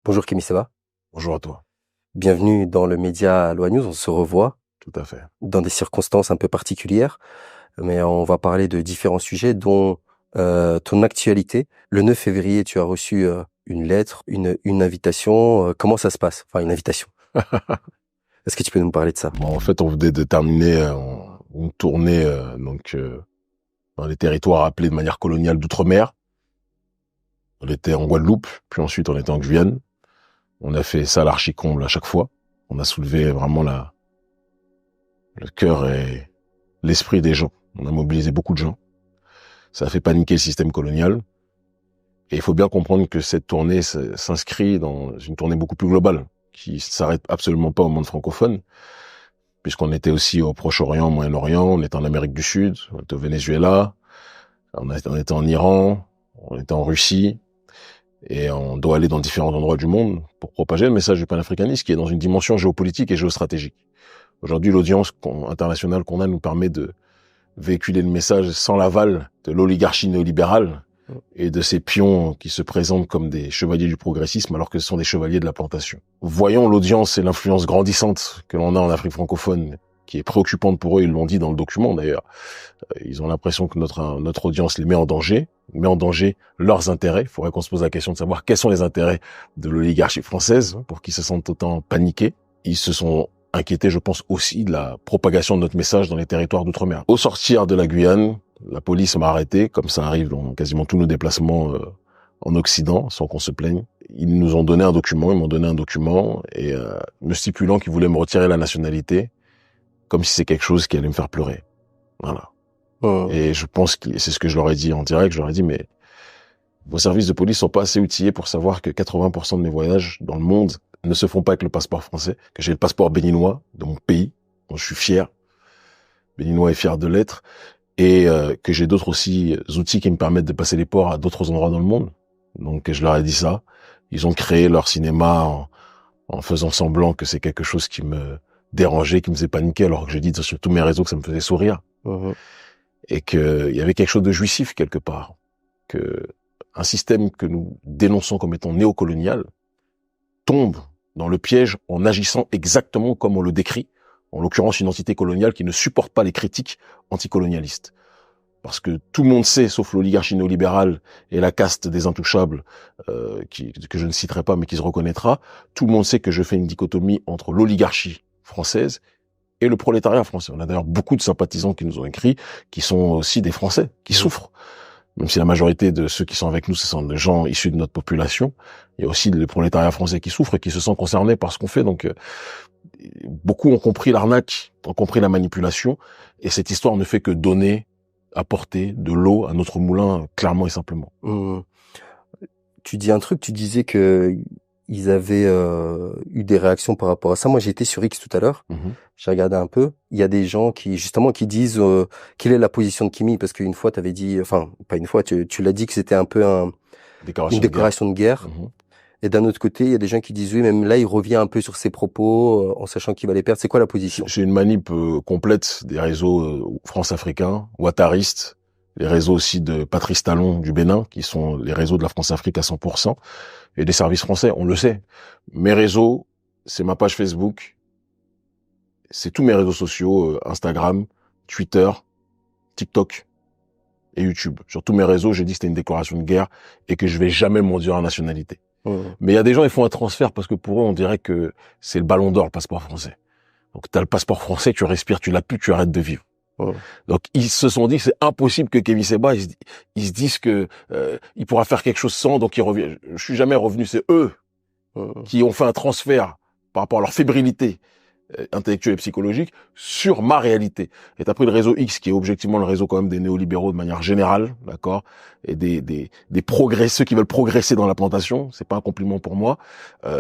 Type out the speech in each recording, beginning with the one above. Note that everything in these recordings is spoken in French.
Bonjour Kémy, ça va? Bonjour à toi. Bienvenue dans le média Aloha News. On se revoit Tout à fait. dans des circonstances un peu particulières, mais on va parler de différents sujets, dont ton actualité. Le 9 février, tu as reçu une lettre, une invitation. Comment ça se passe? Enfin, une invitation. Est-ce que tu peux nous parler de ça? Bon, en fait, on venait de terminer une tournée dans les territoires appelés de manière coloniale d'outre-mer. On était en Guadeloupe, puis ensuite on était en Guyane. On a fait ça à l'archi-comble à chaque fois. On a soulevé vraiment le cœur et l'esprit des gens. On a mobilisé beaucoup de gens. Ça a fait paniquer le système colonial. Et il faut bien comprendre que cette tournée s'inscrit dans une tournée beaucoup plus globale, qui ne s'arrête absolument pas au monde francophone, puisqu'on était aussi au Proche-Orient, au Moyen-Orient, on était en Amérique du Sud, on était au Venezuela, on était en Iran, on était en Russie, et on doit aller dans différents endroits du monde pour propager le message du panafricanisme qui est dans une dimension géopolitique et géostratégique. Aujourd'hui, l'audience internationale qu'on a nous permet de véhiculer le message sans l'aval de l'oligarchie néolibérale et de ces pions qui se présentent comme des chevaliers du progressisme alors que ce sont des chevaliers de la plantation. Voyons l'audience et l'influence grandissante que l'on a en Afrique francophone, qui est préoccupante pour eux, ils l'ont dit dans le document d'ailleurs. Ils ont l'impression que notre audience les met en danger leurs intérêts. Il faudrait qu'on se pose la question de savoir quels sont les intérêts de l'oligarchie française pour qu'ils se sentent autant paniqués. Ils se sont inquiétés, je pense, aussi de la propagation de notre message dans les territoires d'outre-mer. Au sortir de la Guyane, la police m'a arrêté, comme ça arrive dans quasiment tous nos déplacements en Occident, sans qu'on se plaigne. Ils nous ont donné un document, et me stipulant qu'ils voulaient me retirer la nationalité, comme si c'est quelque chose qui allait me faire pleurer. Voilà. Et je pense que c'est ce que je leur ai dit en direct. Je leur ai dit, mais vos services de police sont pas assez outillés pour savoir que 80% de mes voyages dans le monde ne se font pas avec le passeport français, que j'ai le passeport béninois de mon pays, dont je suis fier, béninois et fier de l'être, et que j'ai d'autres aussi outils qui me permettent de passer les ports à d'autres endroits dans le monde. Donc je leur ai dit ça. Ils ont créé leur cinéma en faisant semblant que c'est quelque chose qui me dérangeait, qui me faisait paniquer, alors que j'ai dit sur tous mes réseaux que ça me faisait sourire. Et qu'il y avait quelque chose de jouissif quelque part. Que un système que nous dénonçons comme étant néocolonial tombe dans le piège en agissant exactement comme on le décrit, en l'occurrence une entité coloniale qui ne supporte pas les critiques anticolonialistes. Parce que tout le monde sait, sauf l'oligarchie néolibérale et la caste des intouchables, que je ne citerai pas mais qui se reconnaîtra, tout le monde sait que je fais une dichotomie entre l'oligarchie française et le prolétariat français. On a d'ailleurs beaucoup de sympathisants qui nous ont écrit, qui sont aussi des Français, qui souffrent. Même si la majorité de ceux qui sont avec nous, ce sont des gens issus de notre population, il y a aussi le prolétariat français qui souffre et qui se sent concerné par ce qu'on fait. Donc, beaucoup ont compris l'arnaque, ont compris la manipulation, et cette histoire ne fait que donner, apporter de l'eau à notre moulin, clairement et simplement. Tu dis un truc, tu disais que ils avaient eu des réactions par rapport à ça. Moi, j'ai été sur X tout à l'heure. J'ai regardé un peu. Il y a des gens qui, justement, qui disent quelle est la position de Kémy, parce qu'une fois, tu avais dit, enfin, pas une fois, tu l'as dit que c'était un peu une déclaration de guerre. Et d'un autre côté, il y a des gens qui disent oui, même là, il revient un peu sur ses propos, en sachant qu'il va les perdre. C'est quoi la position? C'est une manip complète des réseaux France-Africains, ouattaristes, les réseaux aussi de Patrice Talon du Bénin, qui sont les réseaux de la France-Afrique à 100%, et des services français, on le sait. Mes réseaux, c'est ma page Facebook, c'est tous mes réseaux sociaux, Instagram, Twitter, TikTok et YouTube. Sur tous mes réseaux, j'ai dit que c'était une déclaration de guerre et que je vais jamais m'en dire en nationalité. Mais il y a des gens, ils font un transfert parce que pour eux, on dirait que c'est le ballon d'or, le passeport français. Donc t'as le passeport français, tu respires, tu l'as plus, tu arrêtes de vivre. Donc ils se sont dit c'est impossible que Kémy Séba ils se disent que il pourra faire quelque chose sans, donc ils reviennent. Je suis jamais revenu, c'est eux qui ont fait un transfert par rapport à leur fébrilité intellectuelle et psychologique sur ma réalité. Et t'as pris le réseau X qui est objectivement le réseau quand même des néolibéraux de manière générale, d'accord, et des ceux qui veulent progresser dans la plantation, c'est pas un compliment pour moi,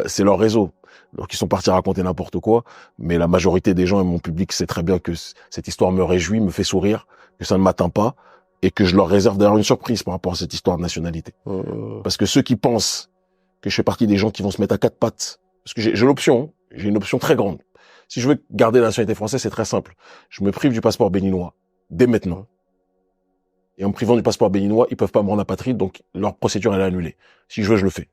c'est leur réseau. Donc ils sont partis raconter n'importe quoi, mais la majorité des gens et mon public sait très bien que cette histoire me réjouit, me fait sourire, que ça ne m'atteint pas, et que je leur réserve d'ailleurs une surprise par rapport à cette histoire de nationalité. Parce que ceux qui pensent que je fais partie des gens qui vont se mettre à quatre pattes, parce que j'ai l'option, j'ai une option très grande. Si je veux garder la nationalité française, c'est très simple. Je me prive du passeport béninois dès maintenant. Et en me privant du passeport béninois, ils peuvent pas me rendre apatride, donc leur procédure elle est annulée. Si je veux, je le fais.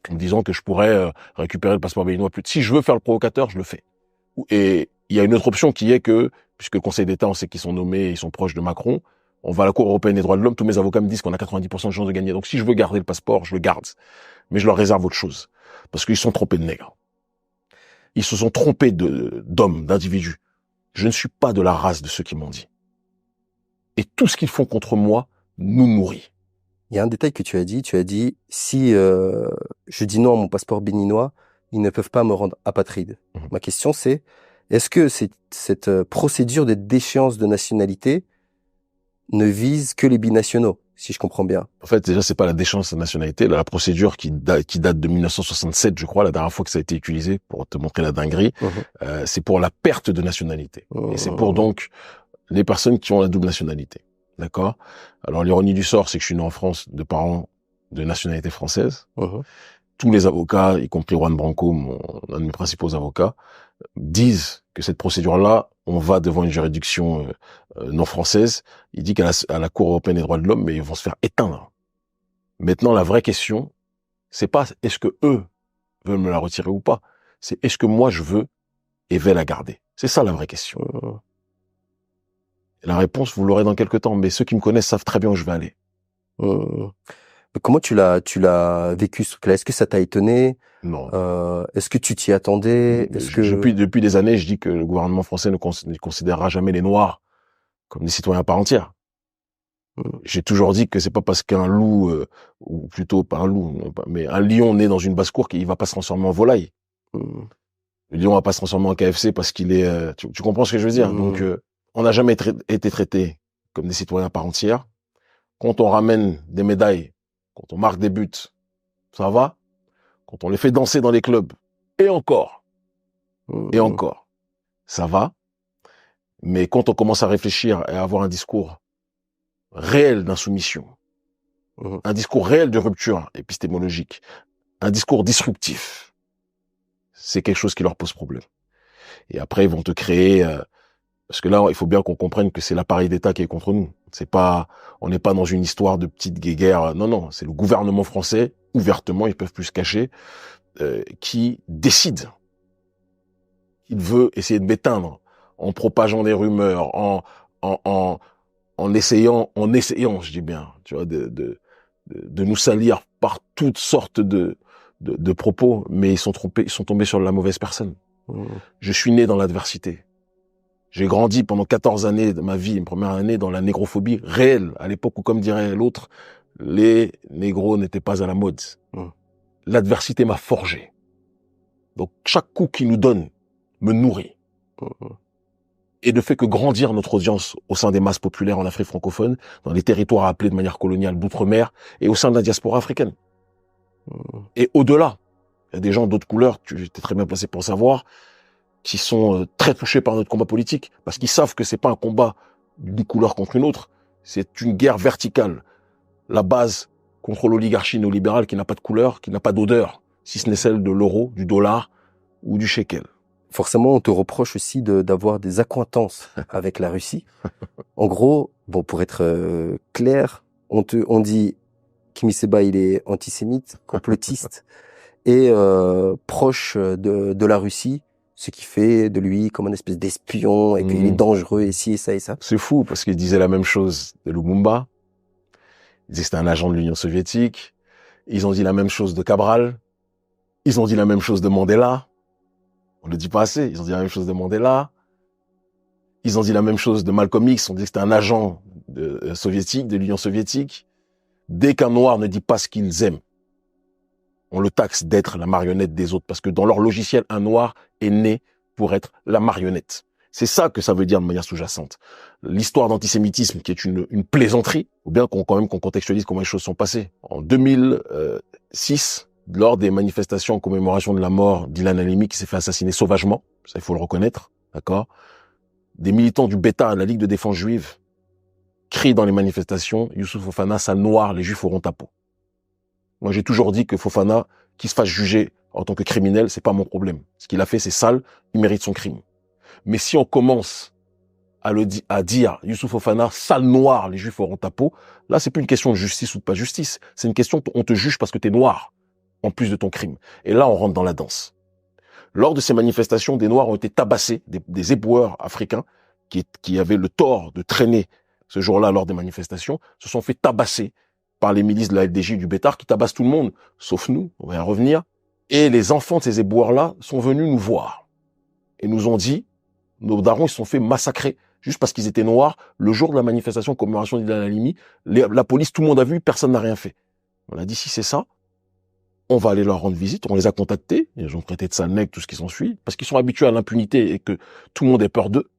en me disant que je pourrais récupérer le passeport béninois plus. Si je veux faire le provocateur, je le fais. Et il y a une autre option qui est que, puisque le Conseil d'État, on sait qu'ils sont nommés, ils sont proches de Macron, on va à la Cour européenne des droits de l'homme, tous mes avocats me disent qu'on a 90% de chances de gagner. Donc si je veux garder le passeport, je le garde. Mais je leur réserve autre chose. Parce qu'ils sont trompés de nègres. Ils se sont trompés d'hommes, d'individus. Je ne suis pas de la race de ceux qui m'ont dit. Et tout ce qu'ils font contre moi nous nourrit. Il y a un détail que tu as dit, si je dis non à mon passeport béninois, ils ne peuvent pas me rendre apatride. Ma question c'est, est-ce que cette procédure de déchéance de nationalité ne vise que les binationaux, si je comprends bien? En fait, déjà, c'est pas la déchéance de nationalité. La procédure qui date de 1967, je crois, la dernière fois que ça a été utilisé, pour te montrer la dinguerie, c'est pour la perte de nationalité. Et c'est pour donc les personnes qui ont la double nationalité. D'accord? Alors, l'ironie du sort, c'est que je suis né en France de parents de nationalité française. Tous les avocats, y compris Juan Branco, un de mes principaux avocats, disent que cette procédure-là, on va devant une juridiction non française. Il dit qu'à la Cour européenne des droits de l'homme, mais ils vont se faire éteindre. Maintenant, la vraie question, c'est pas est-ce que eux veulent me la retirer ou pas. C'est est-ce que moi je veux et vais la garder. C'est ça la vraie question. Et la réponse, vous l'aurez dans quelques temps. Mais ceux qui me connaissent savent très bien où je vais aller. Comment tu l'as vécu ce truc-là? Est-ce que ça t'a étonné? Non. Est-ce que tu t'y attendais? Depuis des années, je dis que le gouvernement français ne considérera jamais les Noirs comme des citoyens à part entière. J'ai toujours dit que c'est pas parce qu'un loup, ou plutôt pas un loup, mais un lion né dans une basse-cour qu'il va pas se transformer en volaille. Le lion va pas se transformer en KFC parce qu'il est... tu comprends ce que je veux dire? Donc, on n'a jamais été traités comme des citoyens à part entière. Quand on ramène des médailles, quand on marque des buts, ça va. Quand on les fait danser dans les clubs, et encore, ça va. Mais quand on commence à réfléchir et à avoir un discours réel d'insoumission, un discours réel de rupture épistémologique, un discours disruptif, c'est quelque chose qui leur pose problème. Et après, ils vont te créer... parce que là, il faut bien qu'on comprenne que c'est l'appareil d'État qui est contre nous. On n'est pas dans une histoire de petite guéguerre. Non, c'est le gouvernement français, ouvertement, ils peuvent plus se cacher, qui décide qu'il veut essayer de m'éteindre en propageant des rumeurs, en essayant, je dis bien, tu vois, de nous salir par toutes sortes de propos, mais ils sont tombés sur la mauvaise personne. Je suis né dans l'adversité. J'ai grandi pendant 14 années de ma vie, une première année, dans la négrophobie réelle, à l'époque où, comme dirait l'autre, les négros n'étaient pas à la mode. L'adversité m'a forgé. Donc, chaque coup qu'il nous donne me nourrit. Et ne fait que grandir notre audience au sein des masses populaires en Afrique francophone, dans les territoires appelés de manière coloniale d'outre-mer, et au sein de la diaspora africaine. Et au-delà, il y a des gens d'autres couleurs, tu es très bien placé pour savoir, qui sont très touchés par notre combat politique, parce qu'ils savent que c'est pas un combat d'une couleur contre une autre, c'est une guerre verticale. La base contre l'oligarchie néolibérale qui n'a pas de couleur, qui n'a pas d'odeur, si ce n'est celle de l'euro, du dollar ou du shekel. Forcément, on te reproche aussi d'avoir des accointances avec la Russie. En gros, bon, pour être clair, on dit Kémy Séba, il est antisémite, complotiste et proche de la Russie, ce qui fait de lui comme une espèce d'espion et qu'il est dangereux et ci et ça et ça. C'est fou parce qu'il disait la même chose de Lumumba. Il disait que c'était un agent de l'Union soviétique. Ils ont dit la même chose de Cabral. Ils ont dit la même chose de Mandela. On ne le dit pas assez. Ils ont dit la même chose de Mandela. Ils ont dit la même chose de Malcolm X. On dit que c'était un agent soviétique, de l'Union soviétique. Dès qu'un noir ne dit pas ce qu'ils aiment, on le taxe d'être la marionnette des autres. Parce que dans leur logiciel, un noir est né pour être la marionnette. C'est ça que ça veut dire de manière sous-jacente. L'histoire d'antisémitisme qui est une plaisanterie, ou bien qu'on contextualise comment les choses sont passées. En 2006, lors des manifestations en commémoration de la mort d'Ilan Halimi qui s'est fait assassiner sauvagement, ça il faut le reconnaître, d'accord, des militants du Beta, la Ligue de défense juive, crient dans les manifestations « Youssouf Fofana, sale noir, les juifs auront ta peau ». Moi j'ai toujours dit que Fofana, qu'il se fasse juger en tant que criminel, c'est pas mon problème. Ce qu'il a fait c'est sale, il mérite son crime. Mais si on commence à dire Youssouf Fofana, sale noir, les juifs auront ta peau, là c'est plus une question de justice ou de pas justice, c'est une question on te juge parce que t'es noir. en plus de ton crime. Et là, on rentre dans la danse. Lors de ces manifestations, des Noirs ont été tabassés, des éboueurs africains qui avaient le tort de traîner ce jour-là lors des manifestations, se sont fait tabasser par les milices de la LDJ du Bétard qui tabassent tout le monde, sauf nous, on va y revenir. Et les enfants de ces éboueurs-là sont venus nous voir et nous ont dit, nos darons, ils se sont fait massacrer juste parce qu'ils étaient noirs. Le jour de la manifestation commémoration d'Ilan Halimi, la police, tout le monde a vu, personne n'a rien fait. On a dit, si c'est ça, on va aller leur rendre visite. On les a contactés, ils ont traité de sale nègre, tout ce qui s'ensuit, parce qu'ils sont habitués à l'impunité et que tout le monde ait peur d'eux.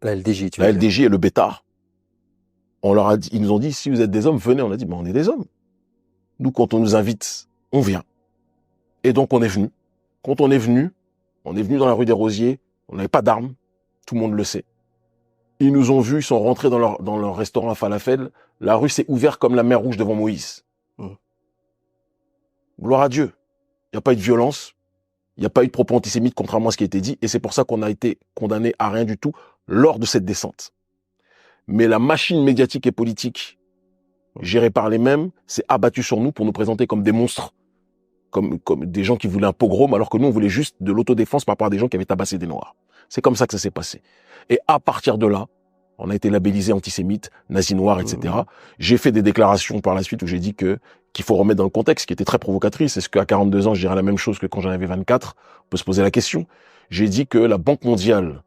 La LDJ, tu La veux dire. LDJ et le Bétard. On leur a dit, ils nous ont dit, si vous êtes des hommes, venez. On a dit, on est des hommes. Nous, quand on nous invite, on vient. Et donc, on est venu. Quand on est venu dans la rue des Rosiers, on n'avait pas d'armes. Tout le monde le sait. Ils nous ont vus, ils sont rentrés dans leur restaurant à Falafel. La rue s'est ouverte comme la mer Rouge devant Moïse. Gloire à Dieu. Il n'y a pas eu de violence. Il n'y a pas eu de propos antisémites, contrairement à ce qui a été dit. Et c'est pour ça qu'on a été condamné à rien du tout lors de cette descente. Mais la machine médiatique et politique, gérée par les mêmes, s'est abattue sur nous pour nous présenter comme des monstres. Comme des gens qui voulaient un pogrom, alors que nous, on voulait juste de l'autodéfense par rapport à des gens qui avaient tabassé des Noirs. C'est comme ça que ça s'est passé. Et à partir de là, on a été labellisé antisémite, nazi noir, etc. J'ai fait des déclarations par la suite où j'ai dit qu'il faut remettre dans le contexte, qui était très provocatrice. Est-ce qu'à 42 ans, je dirais la même chose que quand j'en avais 24? On peut se poser la question. J'ai dit que la Banque mondiale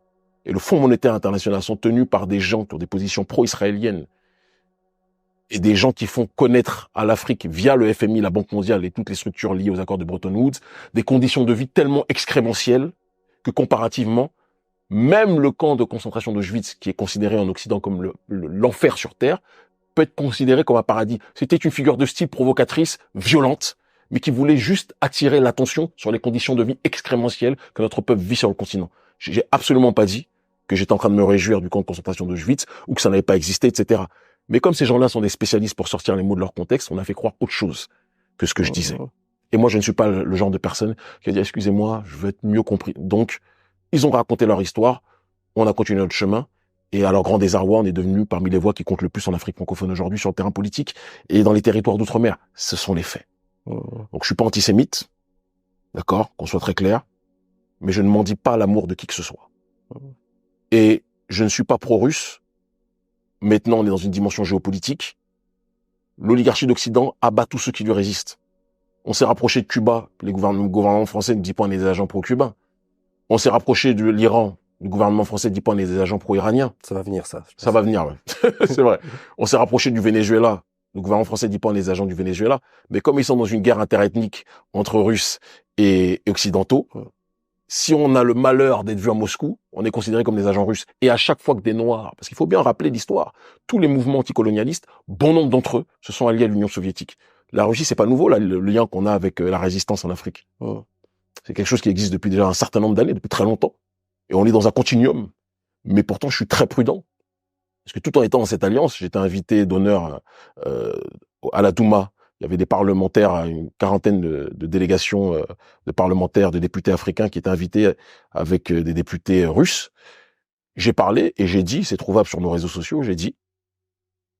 et le Fonds monétaire international sont tenus par des gens qui ont des positions pro-israéliennes et des gens qui font connaître à l'Afrique, via le FMI, la Banque mondiale et toutes les structures liées aux accords de Bretton Woods, des conditions de vie tellement excrémentielles que comparativement, même le camp de concentration d'Auschwitz, qui est considéré en Occident comme l'enfer sur Terre, peut être considéré comme un paradis. C'était une figure de style provocatrice, violente, mais qui voulait juste attirer l'attention sur les conditions de vie excrémentielles que notre peuple vit sur le continent. J'ai absolument pas dit que j'étais en train de me réjouir du camp de concentration d'Auschwitz ou que ça n'avait pas existé, etc. Mais comme ces gens-là sont des spécialistes pour sortir les mots de leur contexte, on a fait croire autre chose que ce que je disais. Et moi, je ne suis pas le genre de personne qui a dit « Excusez-moi, je veux être mieux compris ». Donc, ils ont raconté leur histoire, on a continué notre chemin, et à leur grand désarroi, on est devenu parmi les voix qui comptent le plus en Afrique francophone aujourd'hui sur le terrain politique et dans les territoires d'outre-mer. Ce sont les faits. Donc je suis pas antisémite, d'accord, qu'on soit très clair, mais je ne m'en dis pas l'amour de qui que ce soit. Et je ne suis pas pro-russe. Maintenant, on est dans une dimension géopolitique. L'oligarchie d'Occident abat tous ceux qui lui résistent. On s'est rapproché de Cuba, le gouvernement français ne dit pas on est des agents pro-cubains. On s'est rapproché de l'Iran, le gouvernement français dit pas on est des agents pro-iraniens. Ça va venir, ça. Ça va venir, ouais. C'est vrai. On s'est rapproché du Venezuela. Le gouvernement français dit pas on est des agents du Venezuela. Mais comme ils sont dans une guerre interethnique entre Russes et Occidentaux, si on a le malheur d'être vu à Moscou, on est considéré comme des agents russes. Et à chaque fois que des Noirs, parce qu'il faut bien rappeler l'histoire, tous les mouvements anticolonialistes, bon nombre d'entre eux se sont alliés à l'Union soviétique. La Russie, c'est pas nouveau, là, le lien qu'on a avec la résistance en Afrique. C'est quelque chose qui existe depuis déjà un certain nombre d'années, depuis très longtemps. Et on est dans un continuum. Mais pourtant, je suis très prudent. Parce que tout en étant dans cette alliance, j'étais invité d'honneur à la Douma. Il y avait des parlementaires, une quarantaine de délégations de parlementaires, de députés africains qui étaient invités avec des députés russes. J'ai parlé et j'ai dit, c'est trouvable sur nos réseaux sociaux, j'ai dit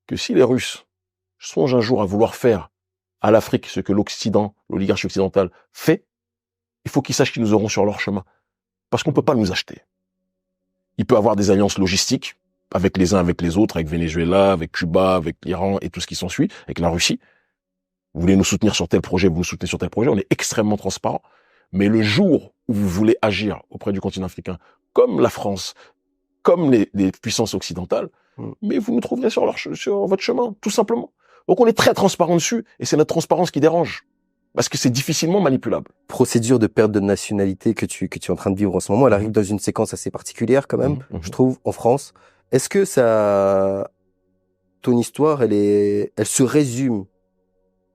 que si les Russes songent un jour à vouloir faire à l'Afrique ce que l'Occident, l'oligarchie occidentale fait, il faut qu'ils sachent qu'ils nous auront sur leur chemin. Parce qu'on peut pas nous acheter. Il peut avoir des alliances logistiques avec les uns, avec les autres, avec Venezuela, avec Cuba, avec l'Iran et tout ce qui s'ensuit, avec la Russie. Vous voulez nous soutenir sur tel projet, vous nous soutenez sur tel projet, on est extrêmement transparent. Mais le jour où vous voulez agir auprès du continent africain, comme la France, comme les puissances occidentales, mais vous nous trouverez sur votre chemin, tout simplement. Donc on est très transparent dessus, et c'est notre transparence qui dérange. Parce que c'est difficilement manipulable. Procédure de perte de nationalité que tu es en train de vivre en ce moment, elle arrive dans une séquence assez particulière quand même, je trouve, en France. Est-ce que ton histoire, elle se résume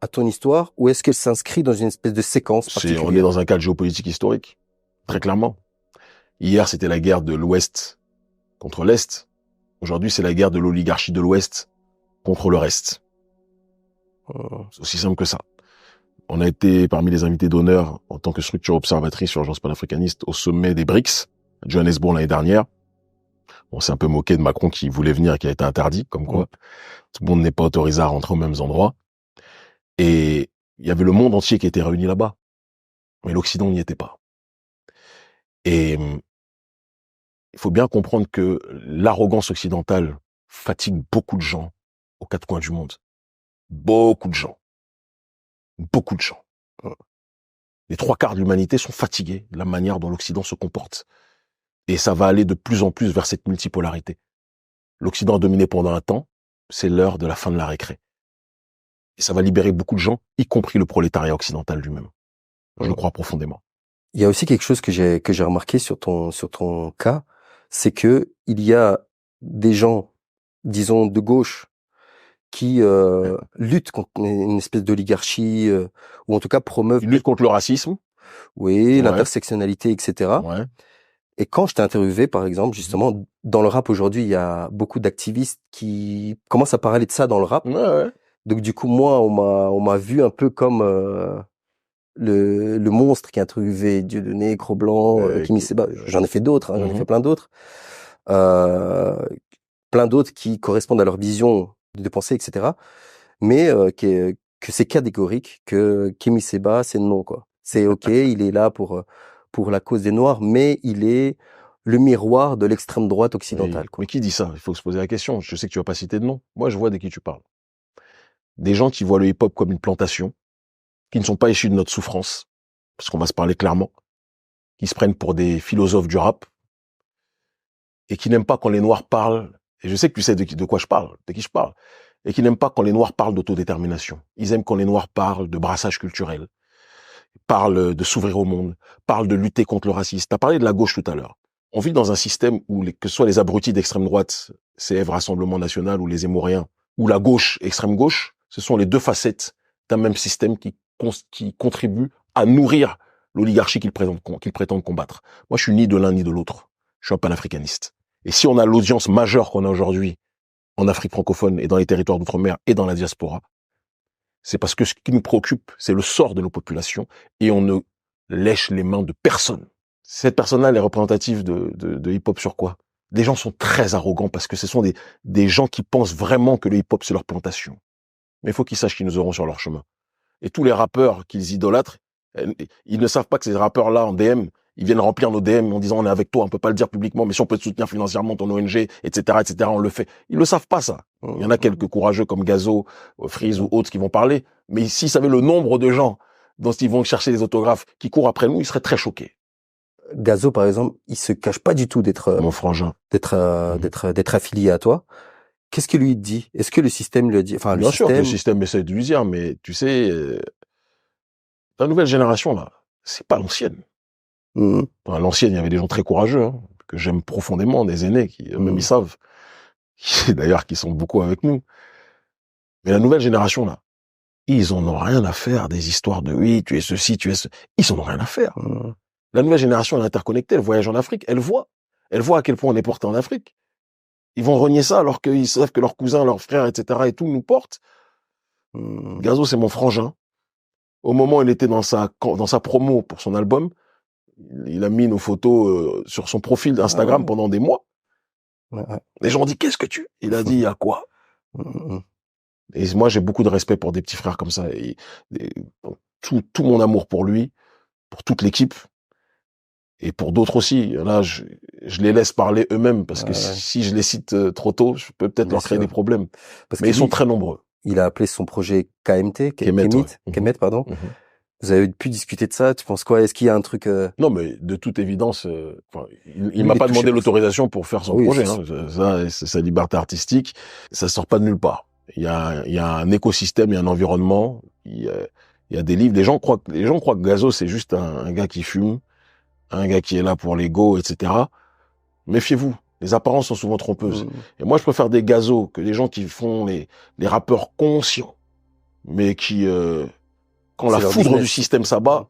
à ton histoire, ou est-ce qu'elle s'inscrit dans une espèce de séquence particulière? On est dans un cadre géopolitique historique, très clairement. Hier, c'était la guerre de l'Ouest contre l'Est. Aujourd'hui, c'est la guerre de l'oligarchie de l'Ouest contre le reste. C'est aussi simple que ça. On a été parmi les invités d'honneur en tant que structure observatrice sur l'Agence panafricaniste au sommet des BRICS, à Johannesburg l'année dernière. On s'est un peu moqué de Macron qui voulait venir et qui a été interdit, comme quoi tout le monde n'est pas autorisé à rentrer aux mêmes endroits. Et il y avait le monde entier qui était réuni là-bas. Mais l'Occident n'y était pas. Et il faut bien comprendre que l'arrogance occidentale fatigue beaucoup de gens aux quatre coins du monde. Beaucoup de gens. Beaucoup de gens. Les 3/4 de l'humanité sont fatigués de la manière dont l'Occident se comporte. Et ça va aller de plus en plus vers cette multipolarité. L'Occident a dominé pendant un temps, c'est l'heure de la fin de la récré. Et ça va libérer beaucoup de gens, y compris le prolétariat occidental lui-même. Je le crois profondément. Il y a aussi quelque chose que j'ai remarqué sur ton cas, c'est que il y a des gens, disons de gauche, qui luttent contre une espèce d'oligarchie ou en tout cas promeuvent. Ils luttent contre le racisme. Oui, l'intersectionnalité, etc. Ouais. Et quand je t'ai interviewé, par exemple, justement, dans le rap aujourd'hui, il y a beaucoup d'activistes qui commencent à parler de ça dans le rap. Ouais. Donc du coup, moi, on m'a vu un peu comme le monstre qui a interviewé Dieudonné, Cro-Blanc, Kémy Séba. J'en ai fait d'autres, j'en ai fait plein d'autres. Plein d'autres qui correspondent à leur vision de pensée, etc. Mais que c'est catégorique, que Kémy Séba, c'est non, quoi. C'est OK, il est là pour la cause des Noirs, mais il est le miroir de l'extrême droite occidentale. Oui. Mais qui dit ça? Il faut se poser la question. Je sais que tu vas pas citer de nom. Moi, je vois de qui tu parles. Des gens qui voient le hip-hop comme une plantation, qui ne sont pas issus de notre souffrance, parce qu'on va se parler clairement, qui se prennent pour des philosophes du rap, et qui n'aiment pas quand les Noirs parlent, et je sais que tu sais de quoi je parle, de qui je parle, et qui n'aiment pas quand les Noirs parlent d'autodétermination. Ils aiment quand les Noirs parlent de brassage culturel, parlent de s'ouvrir au monde, parlent de lutter contre le racisme. Tu as parlé de la gauche tout à l'heure. On vit dans un système où, que ce soit les abrutis d'extrême droite, CF Rassemblement National, ou les Émoriens, ou la gauche, extrême gauche, ce sont les deux facettes d'un même système qui contribue à nourrir l'oligarchie qu'ils prétendent combattre. Moi, je suis ni de l'un ni de l'autre. Je suis un panafricaniste. Et si on a l'audience majeure qu'on a aujourd'hui en Afrique francophone et dans les territoires d'outre-mer et dans la diaspora, c'est parce que ce qui nous préoccupe, c'est le sort de nos populations et on ne lèche les mains de personne. Cette personne-là, elle est représentative de hip-hop sur quoi? Les gens sont très arrogants parce que ce sont des gens qui pensent vraiment que le hip-hop, c'est leur plantation. Mais il faut qu'ils sachent qu'ils nous auront sur leur chemin. Et tous les rappeurs qu'ils idolâtrent, ils ne savent pas que ces rappeurs-là en DM, ils viennent remplir nos DM en disant on est avec toi, on peut pas le dire publiquement, mais si on peut te soutenir financièrement ton ONG, etc., on le fait. Ils le savent pas, ça. Il y en a quelques courageux comme Gazo, Freeze ou autres qui vont parler, mais s'ils savaient le nombre de gens dont ils vont chercher des autographes qui courent après nous, ils seraient très choqués. Gazo, par exemple, il se cache pas du tout d'être mon frangin, d'être affilié à toi. Qu'est-ce que lui dit? Est-ce que le système lui a dit, enfin, bien sûr que le système essaie de lui dire, mais tu sais, la nouvelle génération, là, c'est pas l'ancienne. Dans l'ancienne, il y avait des gens très courageux, que j'aime profondément, des aînés qui, même ils savent, d'ailleurs, qui sont beaucoup avec nous. Mais la nouvelle génération, là, ils en ont rien à faire des histoires de oui, tu es ceci, tu es ce. Ils en ont rien à faire. La nouvelle génération, elle est interconnectée, elle voyage en Afrique, elle voit à quel point on est porté en Afrique. Ils vont renier ça alors qu'ils savent que leurs cousins, leurs frères, etc. et tout nous portent. Gazo, c'est mon frangin. Au moment où il était dans sa promo pour son album, il a mis nos photos sur son profil d'Instagram pendant des mois. Les gens ont dit, qu'est-ce que tu... Il a dit, il y a quoi? Et moi, j'ai beaucoup de respect pour des petits frères comme ça. Et tout mon amour pour lui, pour toute l'équipe, et pour d'autres aussi. Là, je les laisse parler eux-mêmes, parce que si je les cite trop tôt, je peux peut-être leur créer des problèmes. Mais ils sont très nombreux. Il a appelé son projet KMT, Kemet, pardon. Vous avez pu discuter de ça? Tu penses quoi? Est-ce qu'il y a un truc Non, mais de toute évidence, il m'a pas demandé l'autorisation pour faire son projet. Ça, c'est sa liberté artistique. Ça sort pas de nulle part. Il y a un écosystème, il y a un environnement. Il y a des livres. Les gens croient que Gazo, c'est juste un gars qui fume, un gars qui est là pour l'ego, etc. Méfiez-vous. Les apparences sont souvent trompeuses. Et moi, je préfère des Gazos que des gens qui font les rappeurs conscients, mais qui quand la foudre du système s'abat,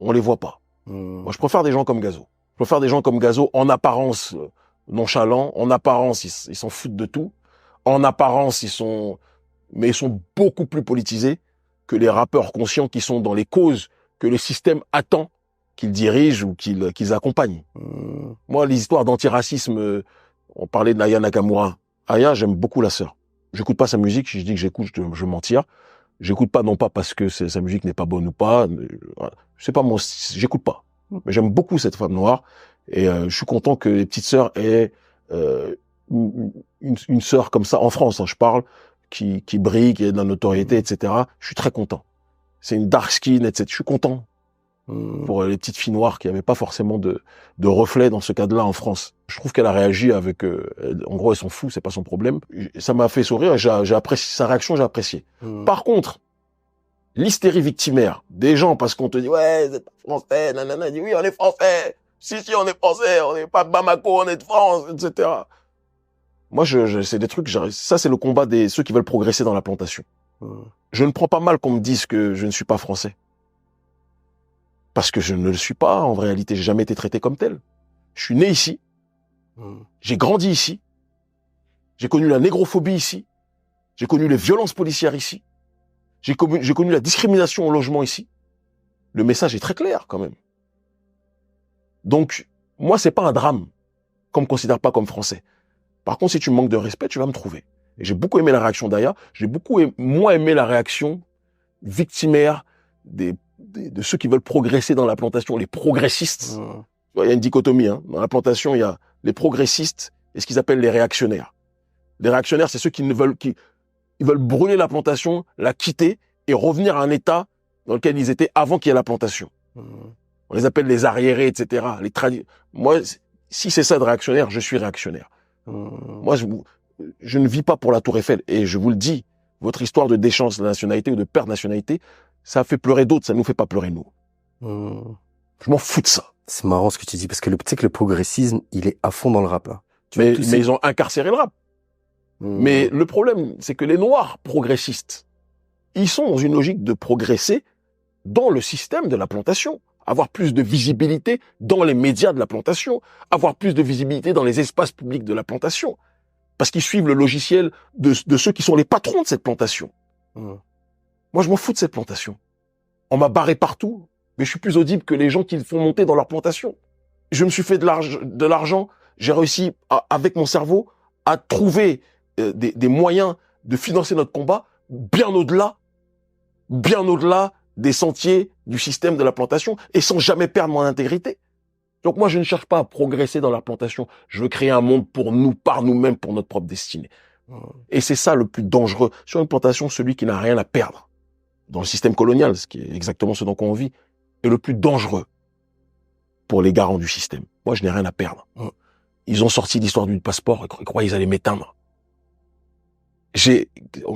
on les voit pas. Moi, je préfère des gens comme Gazo. Je préfère des gens comme Gazo en apparence nonchalants, en apparence ils s'en foutent de tout, en apparence ils sont beaucoup plus politisés que les rappeurs conscients qui sont dans les causes que le système attend qu'ils dirigent ou qu'ils accompagnent. Moi, les histoires d'antiracisme, on parlait de Aya Nakamura. Aya, j'aime beaucoup la sœur. J'écoute pas sa musique, si je dis que j'écoute, je mentir. J'écoute pas non pas parce que sa musique n'est pas bonne ou pas. C'est pas j'écoute pas. Mais j'aime beaucoup cette femme noire et je suis content que les petites sœurs aient une sœur comme ça en France. Hein, je parle qui brille, qui a de la notoriété, etc. Je suis très content. C'est une dark skin, etc. Je suis content pour les petites filles noires qui n'avaient pas forcément de reflet dans ce cadre-là en France. Je trouve qu'elle a réagi avec, en gros, elle s'en fout, c'est pas son problème. Ça m'a fait sourire, j'ai apprécié sa réaction, j'ai apprécié. Par contre, l'hystérie victimaire des gens parce qu'on te dit ouais, vous êtes pas français, nanana, dit oui, on est français. Si, on est français, on n'est pas de Bamako, on est de France, etc. Moi, c'est des trucs, ça c'est le combat des ceux qui veulent progresser dans la plantation. Je ne prends pas mal qu'on me dise que je ne suis pas français. Parce que je ne le suis pas, en réalité, j'ai jamais été traité comme tel. Je suis né ici. J'ai grandi ici. J'ai connu la négrophobie ici. J'ai connu les violences policières ici. J'ai connu la discrimination au logement ici. Le message est très clair, quand même. Donc, moi, c'est pas un drame qu'on me considère pas comme français. Par contre, si tu me manques de respect, tu vas me trouver. Et j'ai beaucoup aimé la réaction d'Aya. J'ai beaucoup moins aimé la réaction victimaire de ceux qui veulent progresser dans la plantation, les progressistes. Il y a une dichotomie, hein. Dans la plantation, il y a les progressistes et ce qu'ils appellent les réactionnaires. Les réactionnaires, c'est ceux qui veulent brûler la plantation, la quitter et revenir à un état dans lequel ils étaient avant qu'il y ait la plantation. On les appelle les arriérés, etc. Moi, si c'est ça de réactionnaire, je suis réactionnaire. Moi, je ne vis pas pour la Tour Eiffel. Et je vous le dis, votre histoire de déchéance de nationalité ou de perte de nationalité, ça fait pleurer d'autres, ça nous fait pas pleurer nous. Je m'en fous de ça. C'est marrant ce que tu dis, parce que tu sais que le progressisme, il est à fond dans le rap, là. Mais ils ont incarcéré le rap. Mais le problème, c'est que les Noirs progressistes, ils sont dans une logique de progresser dans le système de la plantation. Avoir plus de visibilité dans les médias de la plantation. Avoir plus de visibilité dans les espaces publics de la plantation. Parce qu'ils suivent le logiciel de ceux qui sont les patrons de cette plantation. Moi, je m'en fous de cette plantation. On m'a barré partout, mais je suis plus audible que les gens qui le font monter dans leur plantation. Je me suis fait de l'argent. J'ai réussi, avec mon cerveau, à trouver des moyens de financer notre combat bien au-delà des sentiers du système de la plantation et sans jamais perdre mon intégrité. Donc moi, je ne cherche pas à progresser dans la plantation. Je veux créer un monde pour nous, par nous-mêmes, pour notre propre destinée. Et c'est ça le plus dangereux. Sur une plantation, celui qui n'a rien à perdre dans le système colonial, ce qui est exactement ce dont on vit, est le plus dangereux pour les garants du système. Moi, je n'ai rien à perdre. Ils ont sorti l'histoire du passeport, ils croyaient qu'ils allaient m'éteindre.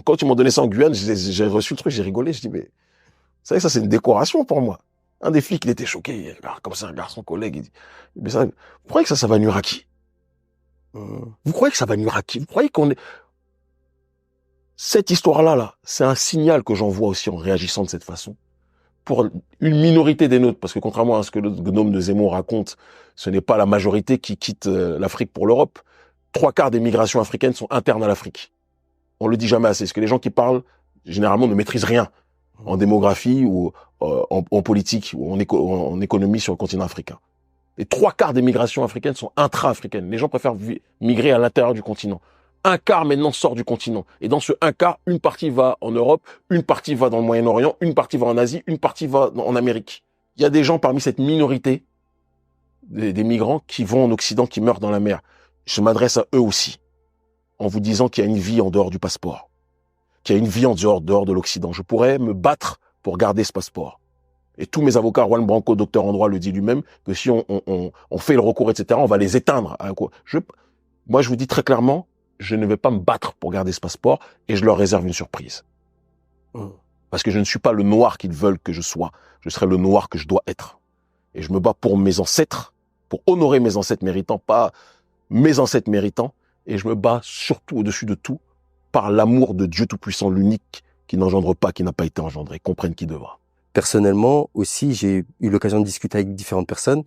Quand ils m'ont donné ça en Guyane, j'ai reçu le truc, j'ai rigolé, je dis, mais, vous savez, ça, c'est une décoration pour moi. Un des flics, il était choqué, comme ça, un garçon collègue, il dit, mais ça, vous croyez que ça va nuire à qui? Vous croyez que ça va nuire à qui? Vous croyez qu'on est... Cette histoire-là, c'est un signal que j'envoie aussi en réagissant de cette façon. Pour une minorité des nôtres, parce que contrairement à ce que le gnome de Zemmour raconte, ce n'est pas la majorité qui quitte l'Afrique pour l'Europe. 3/4 des migrations africaines sont internes à l'Afrique. On le dit jamais assez, parce que les gens qui parlent, généralement, ne maîtrisent rien en démographie ou en politique ou en économie sur le continent africain. Les 3/4 des migrations africaines sont intra-africaines. Les gens préfèrent migrer à l'intérieur du continent. 1/4 maintenant sort du continent. Et dans ce 1/4, une partie va en Europe, une partie va dans le Moyen-Orient, une partie va en Asie, une partie va en Amérique. Il y a des gens parmi cette minorité des migrants qui vont en Occident, qui meurent dans la mer. Je m'adresse à eux aussi, en vous disant qu'il y a une vie en dehors du passeport, qu'il y a une vie en dehors de l'Occident. Je pourrais me battre pour garder ce passeport. Et tous mes avocats, Juan Branco, docteur en droit, le dit lui-même, que si on fait le recours, etc., on va les éteindre. Moi, je vous dis très clairement, je ne vais pas me battre pour garder ce passeport et je leur réserve une surprise. Parce que je ne suis pas le noir qu'ils veulent que je sois. Je serai le noir que je dois être. Et je me bats pour mes ancêtres, pour honorer mes ancêtres méritants, pas mes ancêtres méritants. Et je me bats surtout au-dessus de tout par l'amour de Dieu Tout-Puissant, l'unique, qui n'engendre pas, qui n'a pas été engendré. Comprenne qui devra. Personnellement aussi, j'ai eu l'occasion de discuter avec différentes personnes.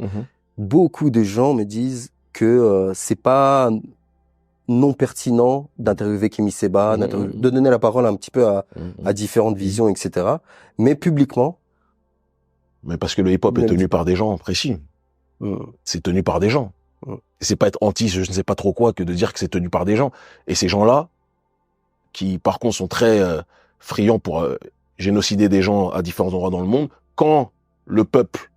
Beaucoup de gens me disent que c'est pas non pertinent d'interviewer Kémy Séba, de donner la parole un petit peu à différentes visions, etc. Mais publiquement. Mais parce que le hip-hop est tenu par des gens précis. C'est tenu par des gens. Et c'est pas être anti, je ne sais pas trop quoi, que de dire que c'est tenu par des gens. Et ces gens-là, qui par contre sont très friands pour génocider des gens à différents endroits dans le monde. Quand le peuple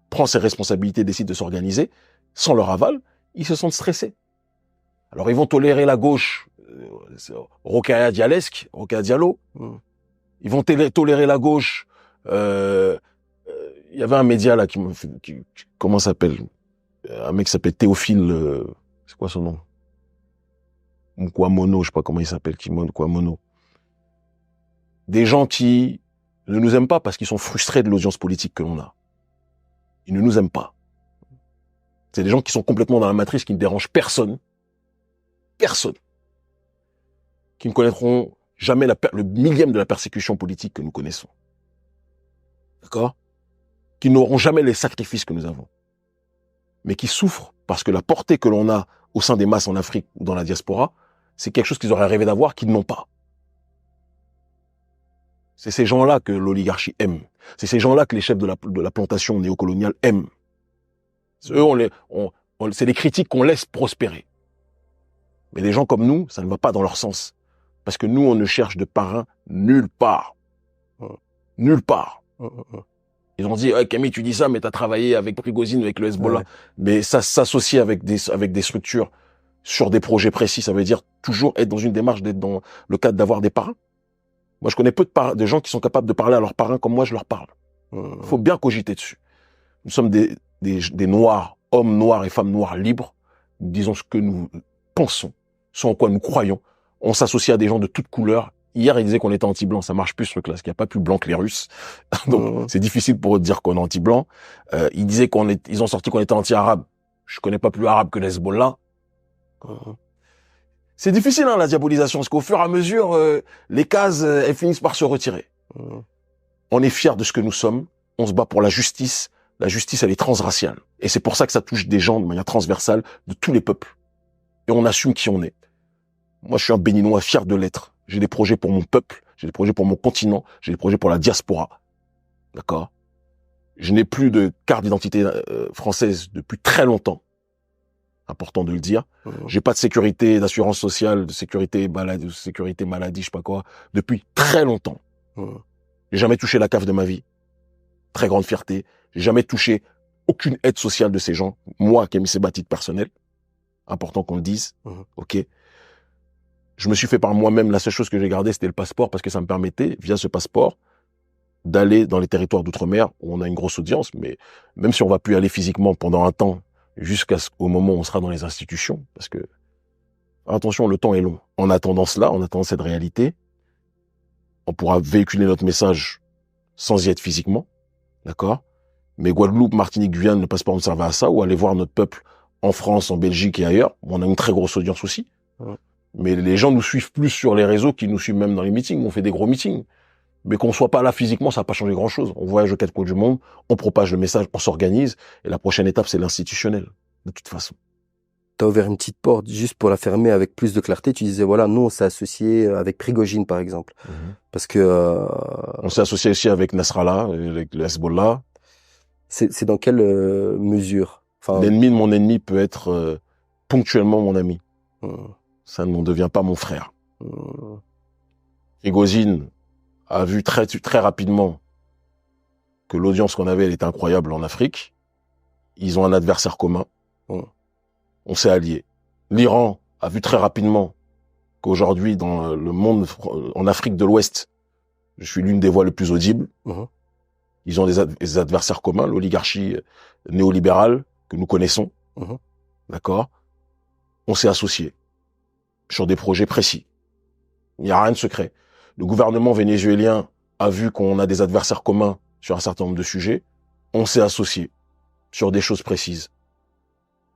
prend ses responsabilités, décide de s'organiser, sans leur aval, ils se sentent stressés. Alors ils vont tolérer la gauche, Rokhaya Diallo. Ils vont tolérer la gauche. Il y avait un média là comment ça s'appelle? Un mec qui s'appelle Théophile. C'est quoi son nom? Mkwamono, je sais pas comment il s'appelle. Mkwamono. Des gens qui ne nous aiment pas parce qu'ils sont frustrés de l'audience politique que l'on a. Ils ne nous aiment pas. C'est des gens qui sont complètement dans la matrice, qui ne dérangent personne. Personne. Qui ne connaîtront jamais le millième de la persécution politique que nous connaissons. D'accord? Qui n'auront jamais les sacrifices que nous avons. Mais qui souffrent parce que la portée que l'on a au sein des masses en Afrique ou dans la diaspora, c'est quelque chose qu'ils auraient rêvé d'avoir, qu'ils n'ont pas. C'est ces gens-là que l'oligarchie aime. C'est ces gens-là que les chefs de la plantation néocoloniale aiment. Eux, c'est des critiques qu'on laisse prospérer. Mais des gens comme nous, ça ne va pas dans leur sens. Parce que nous, on ne cherche de parrain nulle part. Nulle part. Ils ont dit, hey, Camille, tu dis ça, mais t'as travaillé avec Prigozhin, avec le Hezbollah. Ouais. Mais ça s'associe avec des structures sur des projets précis. Ça veut dire toujours être dans une démarche, d'être dans le cadre d'avoir des parrains. Moi, je connais peu de gens qui sont capables de parler à leurs parrains comme moi, je leur parle. Il faut bien cogiter dessus. Nous sommes des noirs, hommes noirs et femmes noires libres. Nous disons ce que nous pensons, ce en quoi nous croyons. On s'associe à des gens de toutes couleurs. Hier, ils disaient qu'on était anti-blanc. Ça marche plus, ce truc-là, parce qu'il n'y a pas plus blanc que les Russes. Donc, c'est difficile pour eux de dire qu'on est anti-blanc. Ils disaient ils ont sorti qu'on était anti-arabe. Je connais pas plus arabe que le Hezbollah. C'est difficile, hein, la diabolisation, parce qu'au fur et à mesure, les cases, elles finissent par se retirer. On est fiers de ce que nous sommes. On se bat pour la justice. La justice, elle est transraciale. Et c'est pour ça que ça touche des gens de manière transversale de tous les peuples. Et on assume qui on est. Moi, je suis un Béninois fier de l'être. J'ai des projets pour mon peuple. J'ai des projets pour mon continent. J'ai des projets pour la diaspora. D'accord? Je n'ai plus de carte d'identité française depuis très longtemps. Important de le dire. J'ai pas de sécurité, d'assurance sociale, de sécurité maladie, je sais pas quoi, depuis très longtemps. J'ai jamais touché la CAF de ma vie. Très grande fierté. J'ai jamais touché aucune aide sociale de ces gens. Moi, qui ai mis ces titre personnel. Important qu'on le dise. Ok. Je me suis fait par moi-même, la seule chose que j'ai gardée, c'était le passeport, parce que ça me permettait, via ce passeport, d'aller dans les territoires d'outre-mer, où on a une grosse audience, mais même si on va plus aller physiquement pendant un temps, jusqu'au moment où on sera dans les institutions, parce que, attention, le temps est long. En attendant cela, en attendant cette réalité, on pourra véhiculer notre message sans y être physiquement, d'accord? Mais Guadeloupe, Martinique, Guyane, le passeport nous servait à ça, ou aller voir notre peuple en France, en Belgique et ailleurs, où on a une très grosse audience aussi. Mais les gens nous suivent plus sur les réseaux qu'ils nous suivent même dans les meetings. On fait des gros meetings. Mais qu'on soit pas là physiquement, ça n'a pas changé grand-chose. On voyage aux quatre coins du monde, on propage le message, on s'organise. Et la prochaine étape, c'est l'institutionnel, de toute façon. T'as ouvert une petite porte, juste pour la fermer avec plus de clarté. Tu disais, voilà, nous, on s'est associé avec Prigozhin, par exemple. Parce que... On s'est associé aussi avec Nasrallah, avec le Hezbollah. C'est dans quelle mesure? Enfin... L'ennemi de mon ennemi peut être ponctuellement mon ami. Ça ne devient pas mon frère. Prigozhin a vu très rapidement que l'audience qu'on avait, elle était incroyable en Afrique. Ils ont un adversaire commun. On s'est alliés. L'Iran a vu très rapidement qu'aujourd'hui, dans le monde, en Afrique de l'Ouest, je suis l'une des voix les plus audibles. Ils ont des adversaires communs, l'oligarchie néolibérale que nous connaissons. D'accord? On s'est associés sur des projets précis. Il n'y a rien de secret. Le gouvernement vénézuélien a vu qu'on a des adversaires communs sur un certain nombre de sujets. On s'est associés sur des choses précises.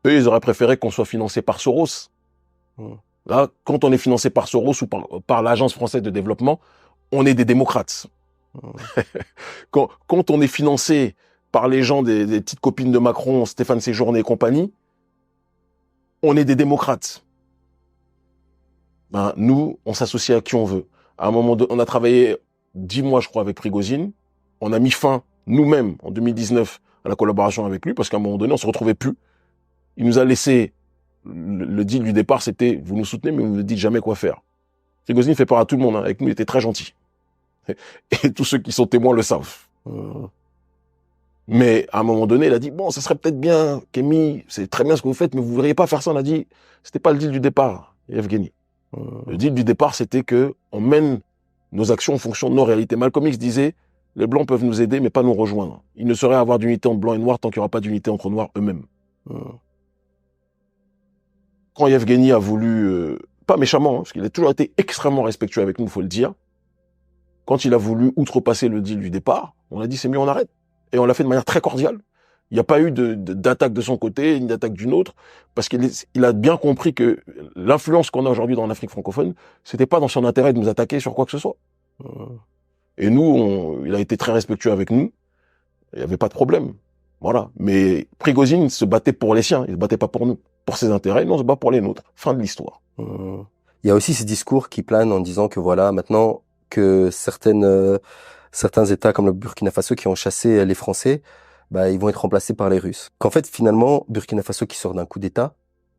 Eux, ils auraient préféré qu'on soit financé par Soros. Là, quand on est financé par Soros ou par l'Agence française de développement, on est des démocrates. Quand on est financé par les gens des petites copines de Macron, Stéphane Séjourné et compagnie, on est des démocrates. Nous, on s'associe à qui on veut. À un moment on a travaillé 10 mois, je crois, avec Prigozhin. On a mis fin, nous-mêmes, en 2019, à la collaboration avec lui, parce qu'à un moment donné, on se retrouvait plus. Il nous a laissé, le deal du départ, c'était, vous nous soutenez, mais vous ne dites jamais quoi faire. Prigozhin fait peur à tout le monde, hein. Avec nous, il était très gentil. Et tous ceux qui sont témoins le savent. Mais à un moment donné, il a dit, bon, ça serait peut-être bien, Kémy, c'est très bien ce que vous faites, mais vous ne voudriez pas faire ça. On a dit, c'était pas le deal du départ, Yevgeny. Le deal du départ, c'était que on mène nos actions en fonction de nos réalités. Malcolm X disait, les Blancs peuvent nous aider, mais pas nous rejoindre. Il ne saurait avoir d'unité entre Blancs et Noirs tant qu'il n'y aura pas d'unité entre Noirs eux-mêmes. Quand Yevgeny a voulu, pas méchamment, parce qu'il a toujours été extrêmement respectueux avec nous, il faut le dire, quand il a voulu outrepasser le deal du départ, on a dit, c'est mieux, on arrête. Et on l'a fait de manière très cordiale. Il n'y a pas eu d'attaque de son côté, ni d'attaque d'une autre, parce qu'il a bien compris que l'influence qu'on a aujourd'hui dans l'Afrique francophone, c'était pas dans son intérêt de nous attaquer sur quoi que ce soit. Et nous, il a été très respectueux avec nous. Il n'y avait pas de problème. Voilà. Mais Prigozhin se battait pour les siens. Il se battait pas pour nous. Pour ses intérêts, nous on se bat pour les nôtres. Fin de l'histoire. Il y a aussi ces discours qui planent en disant que voilà, maintenant que certains États comme le Burkina Faso qui ont chassé les Français, bah, ils vont être remplacés par les Russes. Qu'en fait, finalement, Burkina Faso qui sort d'un coup d'État,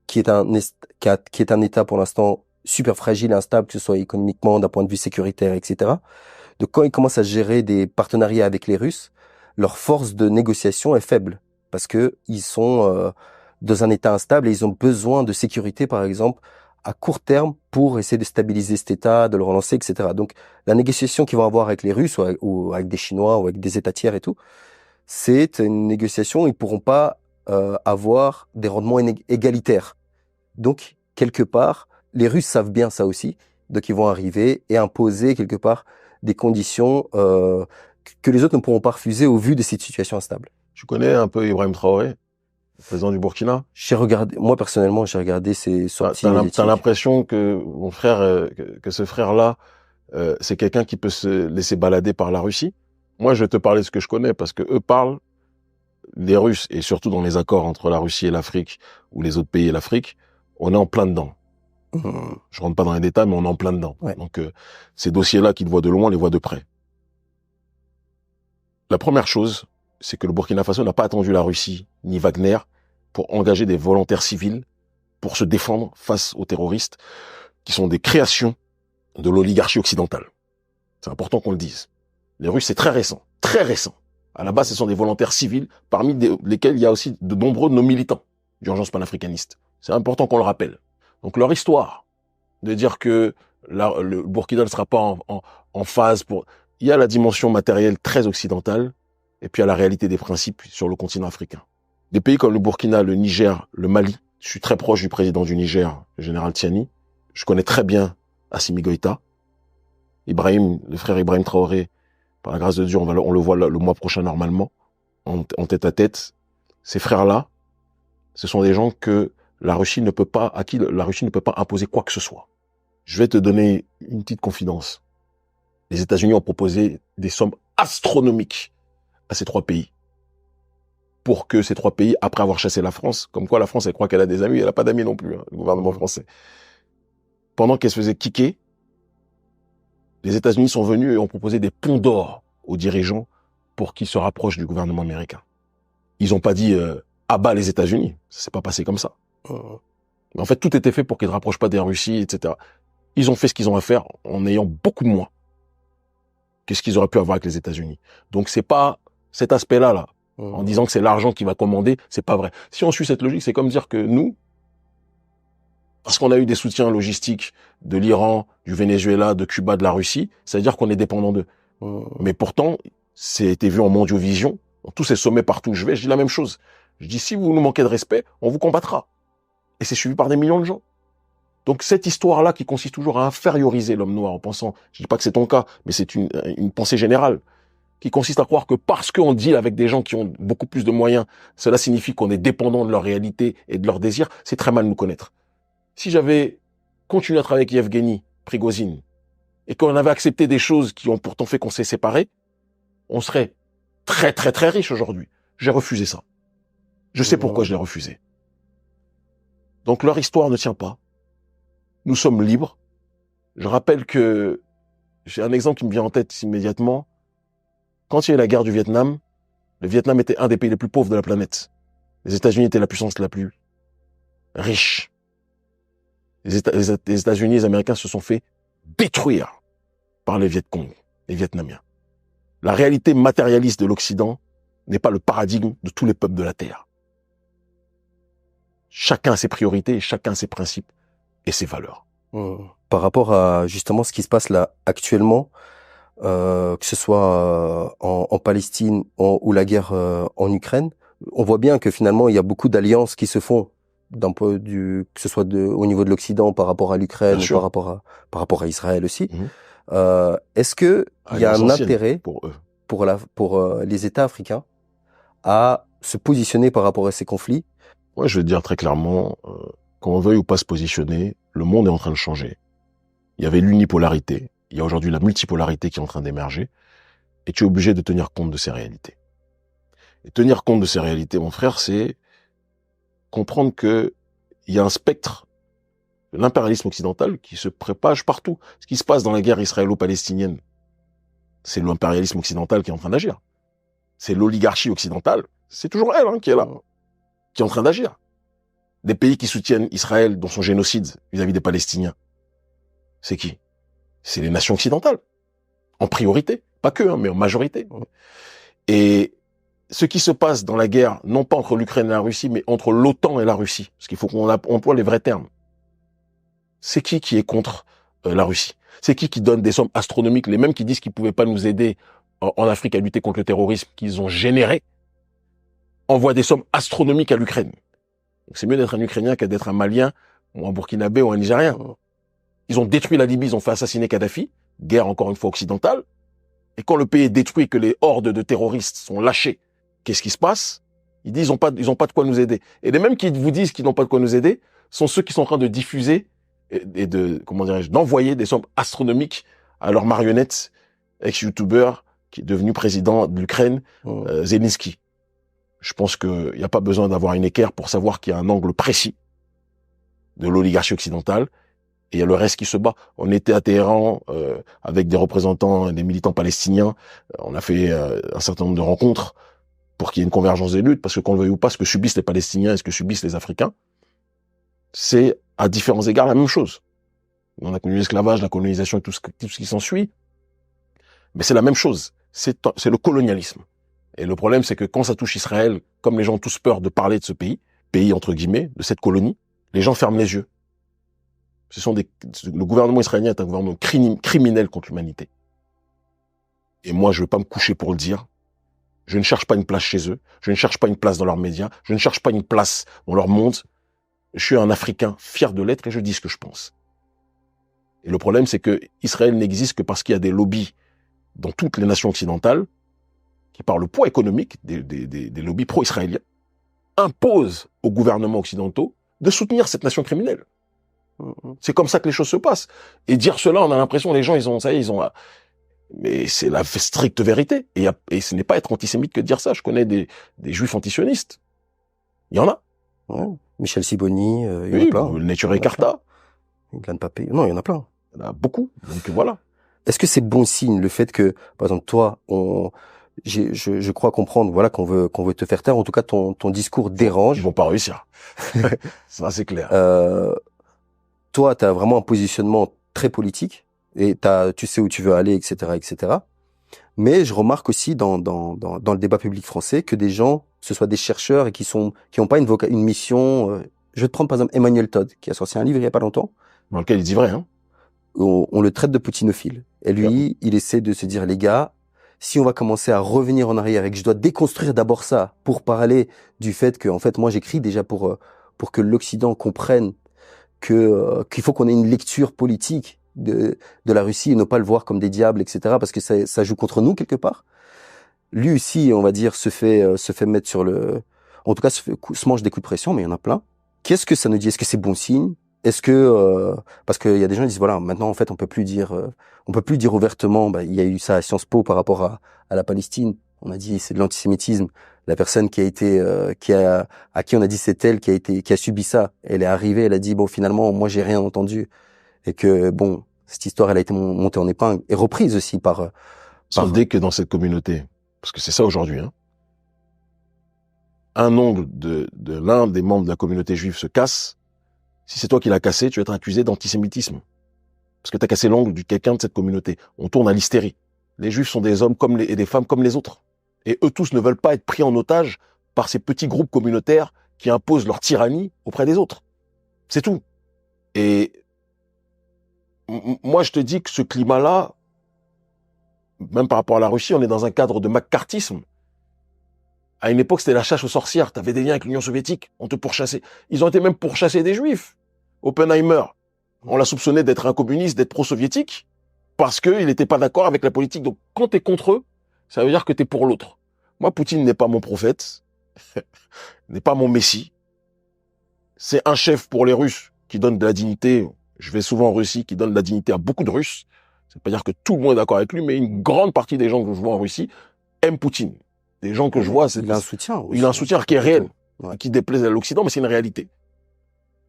qui est un État pour l'instant super fragile et instable, que ce soit économiquement, d'un point de vue sécuritaire, etc. Donc quand ils commencent à gérer des partenariats avec les Russes, leur force de négociation est faible parce que ils sont dans un État instable et ils ont besoin de sécurité, par exemple, à court terme pour essayer de stabiliser cet État, de le relancer, etc. Donc la négociation qu'ils vont avoir avec les Russes ou avec des Chinois ou avec des États tiers et tout, c'est une négociation où ils pourront pas avoir des rendements égalitaires. Donc quelque part, les Russes savent bien ça aussi, donc ils vont arriver et imposer quelque part des conditions que les autres ne pourront pas refuser au vu de cette situation instable. Tu connais un peu Ibrahim Traoré, président du Burkina? Moi personnellement, j'ai regardé ses sorties. T'as l'impression que mon frère, que ce frère-là, c'est quelqu'un qui peut se laisser balader par la Russie? Moi, je vais te parler de ce que je connais, parce que eux parlent, les Russes, et surtout dans les accords entre la Russie et l'Afrique, ou les autres pays et l'Afrique, on est en plein dedans. Je rentre pas dans les détails, mais on est en plein dedans. Ouais. Donc, ces dossiers-là, qu'ils voient de loin, on les voit de près. La première chose, c'est que le Burkina Faso n'a pas attendu la Russie, ni Wagner, pour engager des volontaires civils pour se défendre face aux terroristes, qui sont des créations de l'oligarchie occidentale. C'est important qu'on le dise. Les Russes, c'est très récent, très récent. À la base, ce sont des volontaires civils, parmi lesquels il y a aussi de nombreux de nos militants d'urgence panafricaniste. C'est important qu'on le rappelle. Donc leur histoire, de dire que le Burkina ne sera pas en phase pour... Il y a la dimension matérielle très occidentale, et puis il y a la réalité des principes sur le continent africain. Des pays comme le Burkina, le Niger, le Mali, je suis très proche du président du Niger, le général Tiani. Je connais très bien Assimi Goïta. Le frère Ibrahim Traoré, par la grâce de Dieu, on le voit le mois prochain normalement, en tête à tête. Ces frères-là, ce sont des gens à qui la Russie ne peut pas imposer quoi que ce soit. Je vais te donner une petite confidence. Les États-Unis ont proposé des sommes astronomiques à ces trois pays. Pour que ces trois pays, après avoir chassé la France, comme quoi la France, elle croit qu'elle a des amis, elle n'a pas d'amis non plus, le gouvernement français. Pendant qu'elle se faisait kicker, les États-Unis sont venus et ont proposé des ponts d'or aux dirigeants pour qu'ils se rapprochent du gouvernement américain. Ils n'ont pas dit à bas les États-Unis, ça s'est pas passé comme ça. Mais en fait, tout était fait pour qu'ils ne rapprochent pas des Russies, etc. Ils ont fait ce qu'ils ont à faire en ayant beaucoup de moins que ce qu'ils auraient pu avoir avec les États-Unis. Donc c'est pas cet aspect-là, là, en disant que c'est l'argent qui va commander, c'est pas vrai. Si on suit cette logique, c'est comme dire que nous, parce qu'on a eu des soutiens logistiques de l'Iran, du Venezuela, de Cuba, de la Russie, ça veut dire qu'on est dépendant d'eux. Mais pourtant, c'était vu en mondiovision, dans tous ces sommets partout où je vais, je dis la même chose. Je dis, si vous nous manquez de respect, on vous combattra. Et c'est suivi par des millions de gens. Donc cette histoire-là qui consiste toujours à inférioriser l'homme noir en pensant, je dis pas que c'est ton cas, mais c'est une pensée générale, qui consiste à croire que parce qu'on deal avec des gens qui ont beaucoup plus de moyens, cela signifie qu'on est dépendant de leur réalité et de leurs désirs, c'est très mal nous connaître. Si j'avais continué à travailler avec Yevgeny Prigozhin et qu'on avait accepté des choses qui ont pourtant fait qu'on s'est séparés, on serait très très très riche aujourd'hui. J'ai refusé ça. Je sais pourquoi je l'ai refusé. Donc leur histoire ne tient pas. Nous sommes libres. Je rappelle que j'ai un exemple qui me vient en tête immédiatement. Quand il y a eu la guerre du Vietnam, le Vietnam était un des pays les plus pauvres de la planète. Les États-Unis étaient la puissance la plus riche. Les États-Unis et les Américains se sont fait détruire par les Viet Cong. les Vietnamiens. La réalité matérialiste de l'Occident n'est pas le paradigme de tous les peuples de la Terre. Chacun a ses priorités, chacun a ses principes et ses valeurs. Par rapport à justement ce qui se passe là actuellement, que ce soit en Palestine ou la guerre en Ukraine, on voit bien que finalement il y a beaucoup d'alliances qui se font que ce soit au niveau de l'Occident par rapport à l'Ukraine, par rapport à Israël aussi. Est-ce que il y a un intérêt pour les États africains à se positionner par rapport à ces conflits? Ouais, je vais te dire très clairement, qu'on veuille ou pas se positionner, le monde est en train de changer. Il y avait l'unipolarité, il y a aujourd'hui la multipolarité qui est en train d'émerger, et tu es obligé de tenir compte de ces réalités. Et tenir compte de ces réalités, mon frère, c'est comprendre que il y a un spectre de l'impérialisme occidental qui se propage partout. Ce qui se passe dans la guerre israélo-palestinienne, c'est l'impérialisme occidental qui est en train d'agir. C'est l'oligarchie occidentale, c'est toujours elle qui est là, qui est en train d'agir. Des pays qui soutiennent Israël dans son génocide vis-à-vis des Palestiniens, c'est qui? C'est les nations occidentales, en priorité, pas que, mais en majorité. Et ce qui se passe dans la guerre, non pas entre l'Ukraine et la Russie, mais entre l'OTAN et la Russie, parce qu'il faut qu'on emploie les vrais termes. C'est qui est contre la Russie? C'est qui donne des sommes astronomiques, les mêmes qui disent qu'ils pouvaient pas nous aider en Afrique à lutter contre le terrorisme qu'ils ont généré, envoient des sommes astronomiques à l'Ukraine. Donc c'est mieux d'être un Ukrainien que d'être un Malien, ou un Burkinabé, ou un Nigérien. Ils ont détruit la Libye, ils ont fait assassiner Kadhafi, guerre encore une fois occidentale, et quand le pays est détruit, que les hordes de terroristes sont lâchés, qu'est-ce qui se passe? Ils disent ils ont pas de quoi nous aider. Et les mêmes qui vous disent qu'ils n'ont pas de quoi nous aider sont ceux qui sont en train de diffuser et d'envoyer des sommes astronomiques à leurs marionnettes, ex-youtubeur qui est devenu président de l'Ukraine, Zelensky. Je pense qu'il n'y a pas besoin d'avoir une équerre pour savoir qu'il y a un angle précis de l'oligarchie occidentale et il y a le reste qui se bat. On était à Téhéran avec des représentants, des militants palestiniens. On a fait un certain nombre de rencontres pour qu'il y ait une convergence des luttes, parce que qu'on le veuille ou pas, ce que subissent les Palestiniens et ce que subissent les Africains, c'est à différents égards la même chose. On a connu l'esclavage, la colonisation et tout ce qui s'ensuit, mais c'est la même chose. C'est le colonialisme. Et le problème, c'est que quand ça touche Israël, comme les gens ont tous peur de parler de ce pays entre guillemets, de cette colonie, les gens ferment les yeux. Le gouvernement israélien est un gouvernement criminel contre l'humanité. Et moi, je ne veux pas me coucher pour le dire. Je ne cherche pas une place chez eux. Je ne cherche pas une place dans leurs médias. Je ne cherche pas une place dans leur monde. Je suis un Africain fier de l'être et je dis ce que je pense. Et le problème, c'est que Israël n'existe que parce qu'il y a des lobbies dans toutes les nations occidentales qui, par le poids économique des lobbies pro-israéliens, imposent aux gouvernements occidentaux de soutenir cette nation criminelle. C'est comme ça que les choses se passent. Et dire cela, on a l'impression, les gens, mais c'est la stricte vérité. Et ce n'est pas être antisémite que de dire ça. Je connais des juifs antisionistes. Il y en a. Ouais. Michel Sibony, il y en a plein. Neturei Karta. Glenn Papé. Non, il y en a plein. Il y en a beaucoup. Donc voilà. Est-ce que c'est bon signe le fait que, par exemple, toi, je crois comprendre, voilà, qu'on veut te faire taire. En tout cas, ton discours dérange. Ils vont pas réussir. Ça, c'est clair. Toi, t'as vraiment un positionnement très politique et tu sais où tu veux aller, etc., etc. Mais je remarque aussi dans le débat public français que des gens, que ce soit des chercheurs et qui ont pas une mission. Je vais te prendre par exemple Emmanuel Todd, qui a sorti un livre il y a pas longtemps, dans lequel il dit vrai, hein. On le traite de poutinophile. Et lui, il essaie de se dire, les gars, si on va commencer à revenir en arrière et que je dois déconstruire d'abord ça pour parler du fait que, en fait, moi j'écris déjà pour que l'Occident comprenne qu'il faut qu'on ait une lecture politique de la Russie et ne pas le voir comme des diables, etc., parce que ça joue contre nous quelque part. Lui aussi, on va dire, se fait mettre en tout cas, se mange des coups de pression, mais il y en a plein. Qu'est-ce que ça nous dit? Est-ce que c'est bon signe? Est-ce que parce qu'il y a des gens qui disent voilà, maintenant en fait on peut plus dire ouvertement, il y a eu ça à Sciences Po par rapport à la Palestine, on a dit c'est de l'antisémitisme. La personne qui a été à qui on a dit c'est elle qui a subi ça, elle est arrivée, elle a dit bon finalement moi j'ai rien entendu et que bon cette histoire elle a été montée en épingle et reprise aussi par dès que dans cette communauté, parce que c'est ça aujourd'hui, hein, un ongle de l'un des membres de la communauté juive se casse. Si c'est toi qui l'as cassé, tu vas être accusé d'antisémitisme. Parce que tu as cassé l'ongle de quelqu'un de cette communauté. On tourne à l'hystérie. Les Juifs sont des hommes et des femmes comme les autres. Et eux tous ne veulent pas être pris en otage par ces petits groupes communautaires qui imposent leur tyrannie auprès des autres. C'est tout. Et moi, je te dis que ce climat-là, même par rapport à la Russie, on est dans un cadre de macartisme. À une époque, c'était la chasse aux sorcières. T'avais des liens avec l'Union soviétique. On te pourchassait. Ils ont été même pourchassés des Juifs. Oppenheimer, on l'a soupçonné d'être un communiste, d'être pro-soviétique, parce qu'il n'était pas d'accord avec la politique. Donc, quand t'es contre eux, ça veut dire que t'es pour l'autre. Moi, Poutine n'est pas mon prophète, n'est pas mon messie. C'est un chef pour les Russes qui donne de la dignité. Je vais souvent en Russie, qui donne de la dignité à beaucoup de Russes. Ça veut pas dire que tout le monde est d'accord avec lui, mais une grande partie des gens que je vois en Russie aiment Poutine. Des gens que je vois, il a un soutien. Il a un soutien qui est réel, qui déplaise à l'Occident, mais c'est une réalité.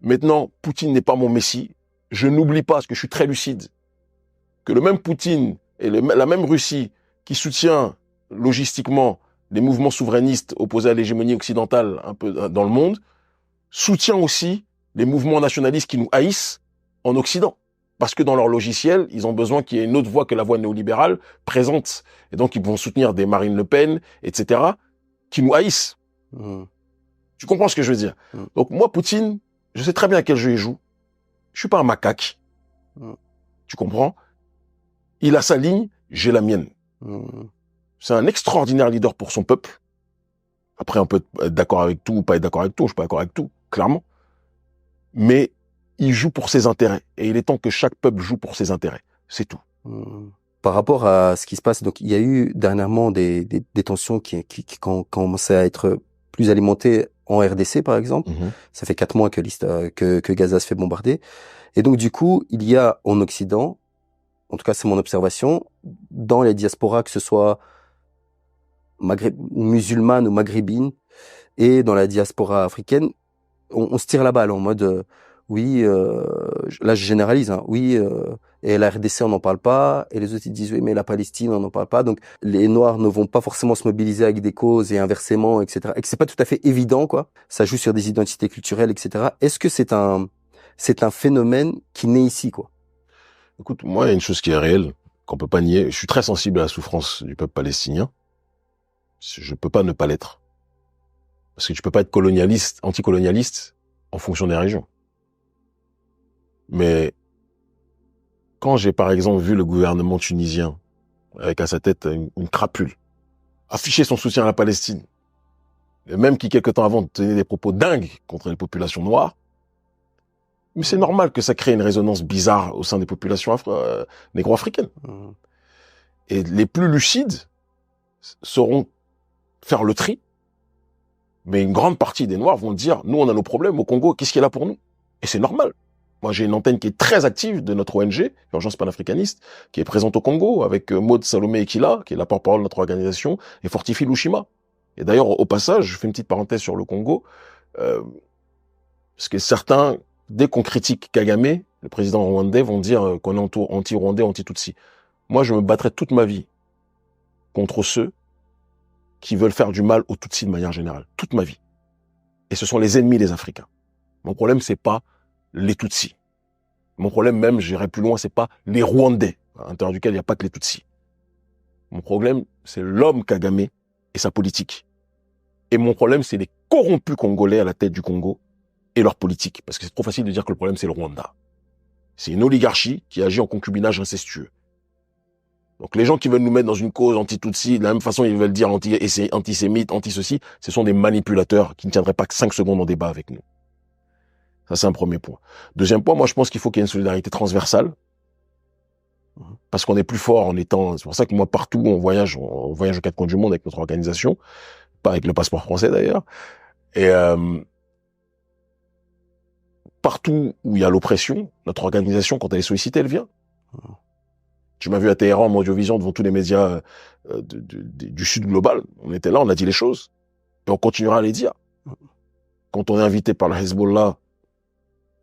Maintenant, Poutine n'est pas mon messie. Je n'oublie pas, parce que je suis très lucide, que le même Poutine et la même Russie qui soutient logistiquement les mouvements souverainistes opposés à l'hégémonie occidentale un peu dans le monde, soutient aussi les mouvements nationalistes qui nous haïssent en Occident. Parce que dans leur logiciel, ils ont besoin qu'il y ait une autre voie que la voie néolibérale présente. Et donc, ils vont soutenir des Marine Le Pen, etc., qui nous haïssent. Tu comprends ce que je veux dire? Donc, moi, Poutine, je sais très bien à quel jeu il joue. Je suis pas un macaque. Tu comprends? Il a sa ligne, j'ai la mienne. C'est un extraordinaire leader pour son peuple. Après, on peut être d'accord avec tout ou pas être d'accord avec tout. Je suis pas d'accord avec tout, clairement. Mais il joue pour ses intérêts. Et il est temps que chaque peuple joue pour ses intérêts. C'est tout. Par rapport à ce qui se passe, donc il y a eu dernièrement des tensions qui commençaient à être plus alimentées en RDC, par exemple. Ça fait 4 mois que Gaza se fait bombarder. Et donc, du coup, il y a en Occident, en tout cas c'est mon observation, dans les diasporas, que ce soit musulmane ou maghrébine, et dans la diaspora africaine, on se tire la balle en mode oui, là je généralise, hein, oui, et la RDC on n'en parle pas, et les autres ils disent oui mais la Palestine on n'en parle pas, donc les Noirs ne vont pas forcément se mobiliser avec des causes et inversement, etc. Et que c'est pas tout à fait évident, quoi. Ça joue sur des identités culturelles, etc. Est-ce que c'est un phénomène qui naît ici, quoi? Écoute, moi il y a une chose qui est réelle, qu'on peut pas nier. Je suis très sensible à la souffrance du peuple palestinien. Je peux pas ne pas l'être. Parce que tu peux pas être colonialiste, anticolonialiste, en fonction des régions. Mais quand j'ai par exemple vu le gouvernement tunisien, avec à sa tête une crapule, afficher son soutien à la Palestine, et même qui quelque temps avant tenait des propos dingues contre les populations noires, mais c'est normal que ça crée une résonance bizarre au sein des populations négro-africaines. Et les plus lucides sauront faire le tri, mais une grande partie des Noirs vont dire, nous on a nos problèmes au Congo, qu'est-ce qu'il y a là pour nous? Et c'est normal. Moi, j'ai une antenne qui est très active de notre ONG, Urgence panafricaniste, qui est présente au Congo avec Maud Salomé Ekila, qui est la porte-parole de notre organisation, et Fortify Lushima. Et d'ailleurs, au passage, je fais une petite parenthèse sur le Congo, parce que certains, dès qu'on critique Kagame, le président rwandais, vont dire qu'on est anti-rwandais, anti-tutsi. Moi, je me battrai toute ma vie contre ceux qui veulent faire du mal aux Tutsis de manière générale. Toute ma vie. Et ce sont les ennemis des Africains. Mon problème, c'est pas les Tutsis. Mon problème même, j'irai plus loin, c'est pas les Rwandais, à l'intérieur duquel il n'y a pas que les Tutsis. Mon problème, c'est l'homme Kagame et sa politique. Et mon problème, c'est les corrompus congolais à la tête du Congo et leur politique. Parce que c'est trop facile de dire que le problème, c'est le Rwanda. C'est une oligarchie qui agit en concubinage incestueux. Donc les gens qui veulent nous mettre dans une cause anti-Tutsi, de la même façon ils veulent dire anti-sémite, anti-ceci, ce sont des manipulateurs qui ne tiendraient pas que 5 secondes en débat avec nous. Ça, c'est un premier point. Deuxième point, moi, je pense qu'il faut qu'il y ait une solidarité transversale. Parce qu'on est plus fort en étant... C'est pour ça que moi, partout, on voyage aux 4 coins du monde avec notre organisation. Pas avec le passeport français, d'ailleurs. Et partout où il y a l'oppression, notre organisation, quand elle est sollicitée, elle vient. Tu m'as vu à Téhéran, en audiovision, devant tous les médias du Sud global. On était là, on a dit les choses. Et on continuera à les dire. Quand on est invité par le Hezbollah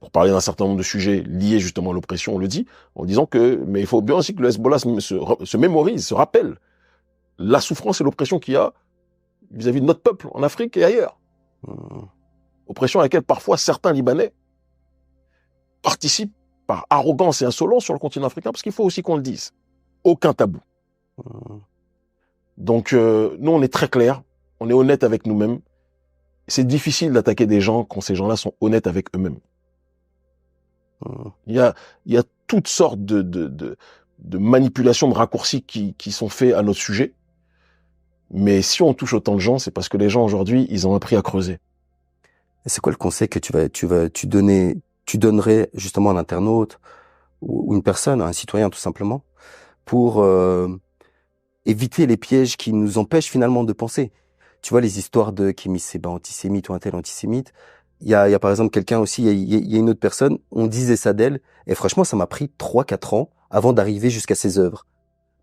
pour parler d'un certain nombre de sujets liés justement à l'oppression, on le dit, en disant que, mais il faut bien aussi que le Hezbollah se mémorise, se rappelle la souffrance et l'oppression qu'il y a vis-à-vis de notre peuple en Afrique et ailleurs. Oppression à laquelle parfois certains Libanais participent par arrogance et insolence sur le continent africain, parce qu'il faut aussi qu'on le dise. Aucun tabou. Donc, nous, on est très clair, on est honnête avec nous-mêmes. C'est difficile d'attaquer des gens quand ces gens-là sont honnêtes avec eux-mêmes. Il y a toutes sortes de manipulations, de raccourcis qui sont faits à notre sujet. Mais si on touche autant de gens, c'est parce que les gens aujourd'hui, ils ont appris à creuser. Et c'est quoi le conseil que tu donnerais justement à un internaute ou une personne, un citoyen tout simplement, pour éviter les pièges qui nous empêchent finalement de penser? Tu vois, les histoires de Kémy Séba antisémite ou un tel antisémite. Il y a par exemple quelqu'un aussi, il y a une autre personne, on disait ça d'elle, et franchement, ça m'a pris 3-4 ans avant d'arriver jusqu'à ses œuvres.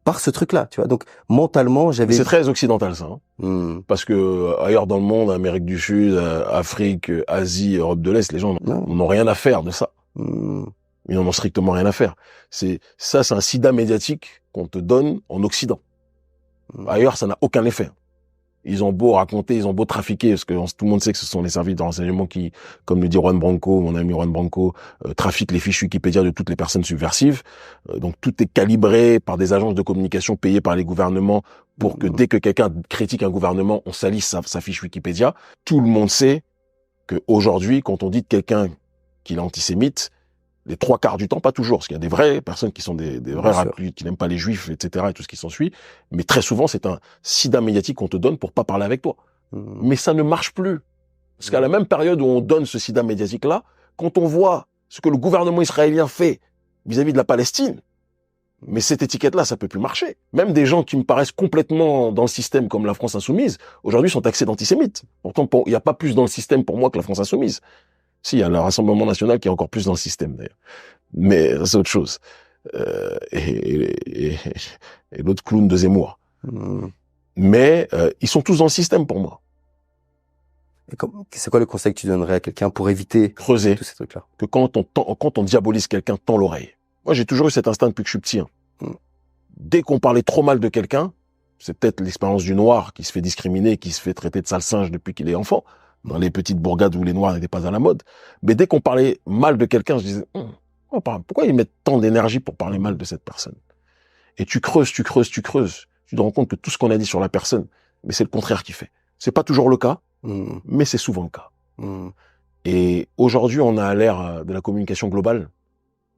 Par ce truc-là, tu vois. Donc, mentalement, j'avais... C'est très occidental, ça. Hein. Parce que ailleurs dans le monde, Amérique du Sud, Afrique, Asie, Europe de l'Est, les gens n'ont rien à faire de ça. Ils n'en ont strictement rien à faire. C'est un sida médiatique qu'on te donne en Occident. Ailleurs, ça n'a aucun effet. Ils ont beau raconter, ils ont beau trafiquer, parce que tout le monde sait que ce sont les services de renseignement qui, comme le dit Juan Branco, mon ami Juan Branco, trafiquent les fiches Wikipédia de toutes les personnes subversives. Donc tout est calibré par des agences de communication payées par les gouvernements pour que dès que quelqu'un critique un gouvernement, on salisse sa fiche Wikipédia. Tout le monde sait que aujourd'hui, quand on dit de quelqu'un qu'il est antisémite, les 3/4 du temps, pas toujours, parce qu'il y a des vraies personnes qui sont des vrais reclus, qui n'aiment pas les juifs, etc., et tout ce qui s'ensuit, mais très souvent, c'est un sida médiatique qu'on te donne pour pas parler avec toi. Mais ça ne marche plus. Parce qu'à la même période où on donne ce sida médiatique-là, quand on voit ce que le gouvernement israélien fait vis-à-vis de la Palestine, mais cette étiquette-là, ça peut plus marcher. Même des gens qui me paraissent complètement dans le système, comme la France Insoumise, aujourd'hui sont taxés d'antisémites. Pourtant, il n'y a pas plus dans le système pour moi que la France Insoumise. Si, il y a le Rassemblement National qui est encore plus dans le système, d'ailleurs. Mais c'est autre chose. Et l'autre clown de Zemmour. Mais ils sont tous dans le système pour moi. C'est quoi le conseil que tu donnerais à quelqu'un pour éviter creuser tous ces trucs-là? Que quand on diabolise quelqu'un, tend l'oreille. Moi, j'ai toujours eu cet instinct depuis que je suis petit. Hein. Dès qu'on parlait trop mal de quelqu'un, c'est peut-être l'expérience du noir qui se fait discriminer, qui se fait traiter de sale singe depuis qu'il est enfant, dans les petites bourgades où les noirs n'étaient pas à la mode. Mais dès qu'on parlait mal de quelqu'un, je disais, pourquoi ils mettent tant d'énergie pour parler mal de cette personne? Et tu creuses. Tu te rends compte que tout ce qu'on a dit sur la personne, mais c'est le contraire qui fait. C'est pas toujours le cas, mais c'est souvent le cas. Et aujourd'hui, on a à l'ère de la communication globale.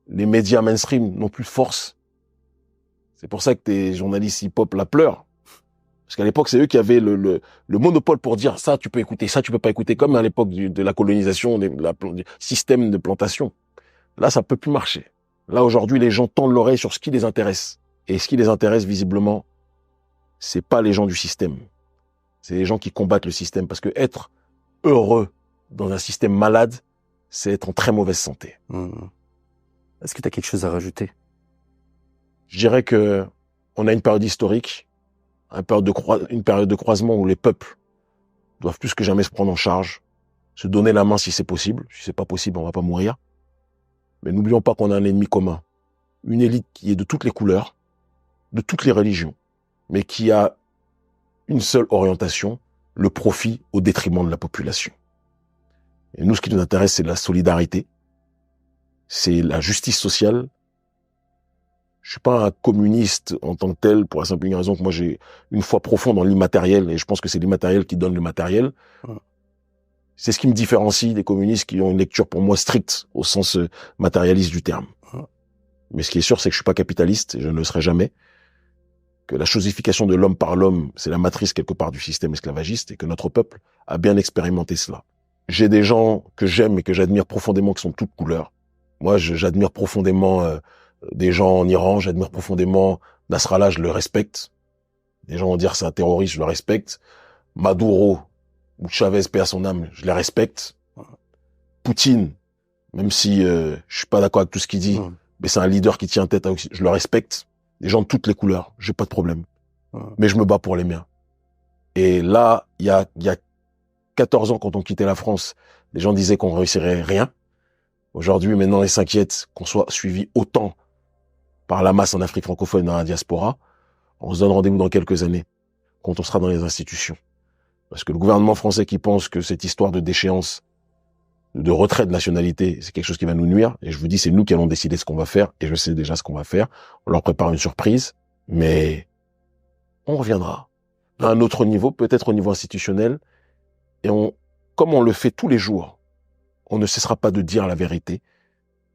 Les médias mainstream n'ont plus de force. C'est pour ça que tes journalistes hip-hop la pleurent. Parce qu'à l'époque, c'est eux qui avaient le monopole pour dire ça, tu peux écouter, ça, tu peux pas écouter, comme à l'époque de la colonisation, du système de plantation. Là, ça peut plus marcher. Là, aujourd'hui, les gens tendent l'oreille sur ce qui les intéresse. Et ce qui les intéresse, visiblement, c'est pas les gens du système. C'est les gens qui combattent le système. Parce que être heureux dans un système malade, c'est être en très mauvaise santé. Est-ce que tu as quelque chose à rajouter? Je dirais que on a une période historique, une période de croisement où les peuples doivent plus que jamais se prendre en charge, se donner la main si c'est possible. Si c'est pas possible, on va pas mourir. Mais n'oublions pas qu'on a un ennemi commun. Une élite qui est de toutes les couleurs, de toutes les religions, mais qui a une seule orientation, le profit au détriment de la population. Et nous, ce qui nous intéresse, c'est la solidarité, c'est la justice sociale. Je suis pas un communiste en tant que tel, pour la simple raison que moi j'ai une foi profonde en l'immatériel, et je pense que c'est l'immatériel qui donne le matériel. C'est ce qui me différencie des communistes qui ont une lecture pour moi stricte, au sens matérialiste du terme. Mais ce qui est sûr, c'est que je suis pas capitaliste, et je ne le serai jamais. Que la chosification de l'homme par l'homme, c'est la matrice quelque part du système esclavagiste, et que notre peuple a bien expérimenté cela. J'ai des gens que j'aime et que j'admire profondément qui sont de toutes couleurs. Moi, j'admire profondément des gens en Iran, j'admire profondément Nasrallah, je le respecte. Les gens vont dire c'est un terroriste, je le respecte. Maduro ou Chavez, paix à son âme, je les respecte. Poutine, même si je suis pas d'accord avec tout ce qu'il dit, mais c'est un leader qui tient tête, je le respecte. Des gens de toutes les couleurs, j'ai pas de problème. Mais je me bats pour les miens. Et là, il y a 14 ans, quand on quittait la France, les gens disaient qu'on réussirait rien. Aujourd'hui, maintenant, ils s'inquiètent qu'on soit suivi autant par la masse en Afrique francophone dans la diaspora. On se donne rendez-vous dans quelques années, quand on sera dans les institutions. Parce que le gouvernement français qui pense que cette histoire de déchéance, de retrait de nationalité, c'est quelque chose qui va nous nuire. Et je vous dis, c'est nous qui allons décider ce qu'on va faire. Et je sais déjà ce qu'on va faire. On leur prépare une surprise. Mais on reviendra à un autre niveau, peut-être au niveau institutionnel, et comme on le fait tous les jours, on ne cessera pas de dire la vérité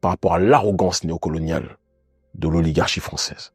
par rapport à l'arrogance néocoloniale de l'oligarchie française.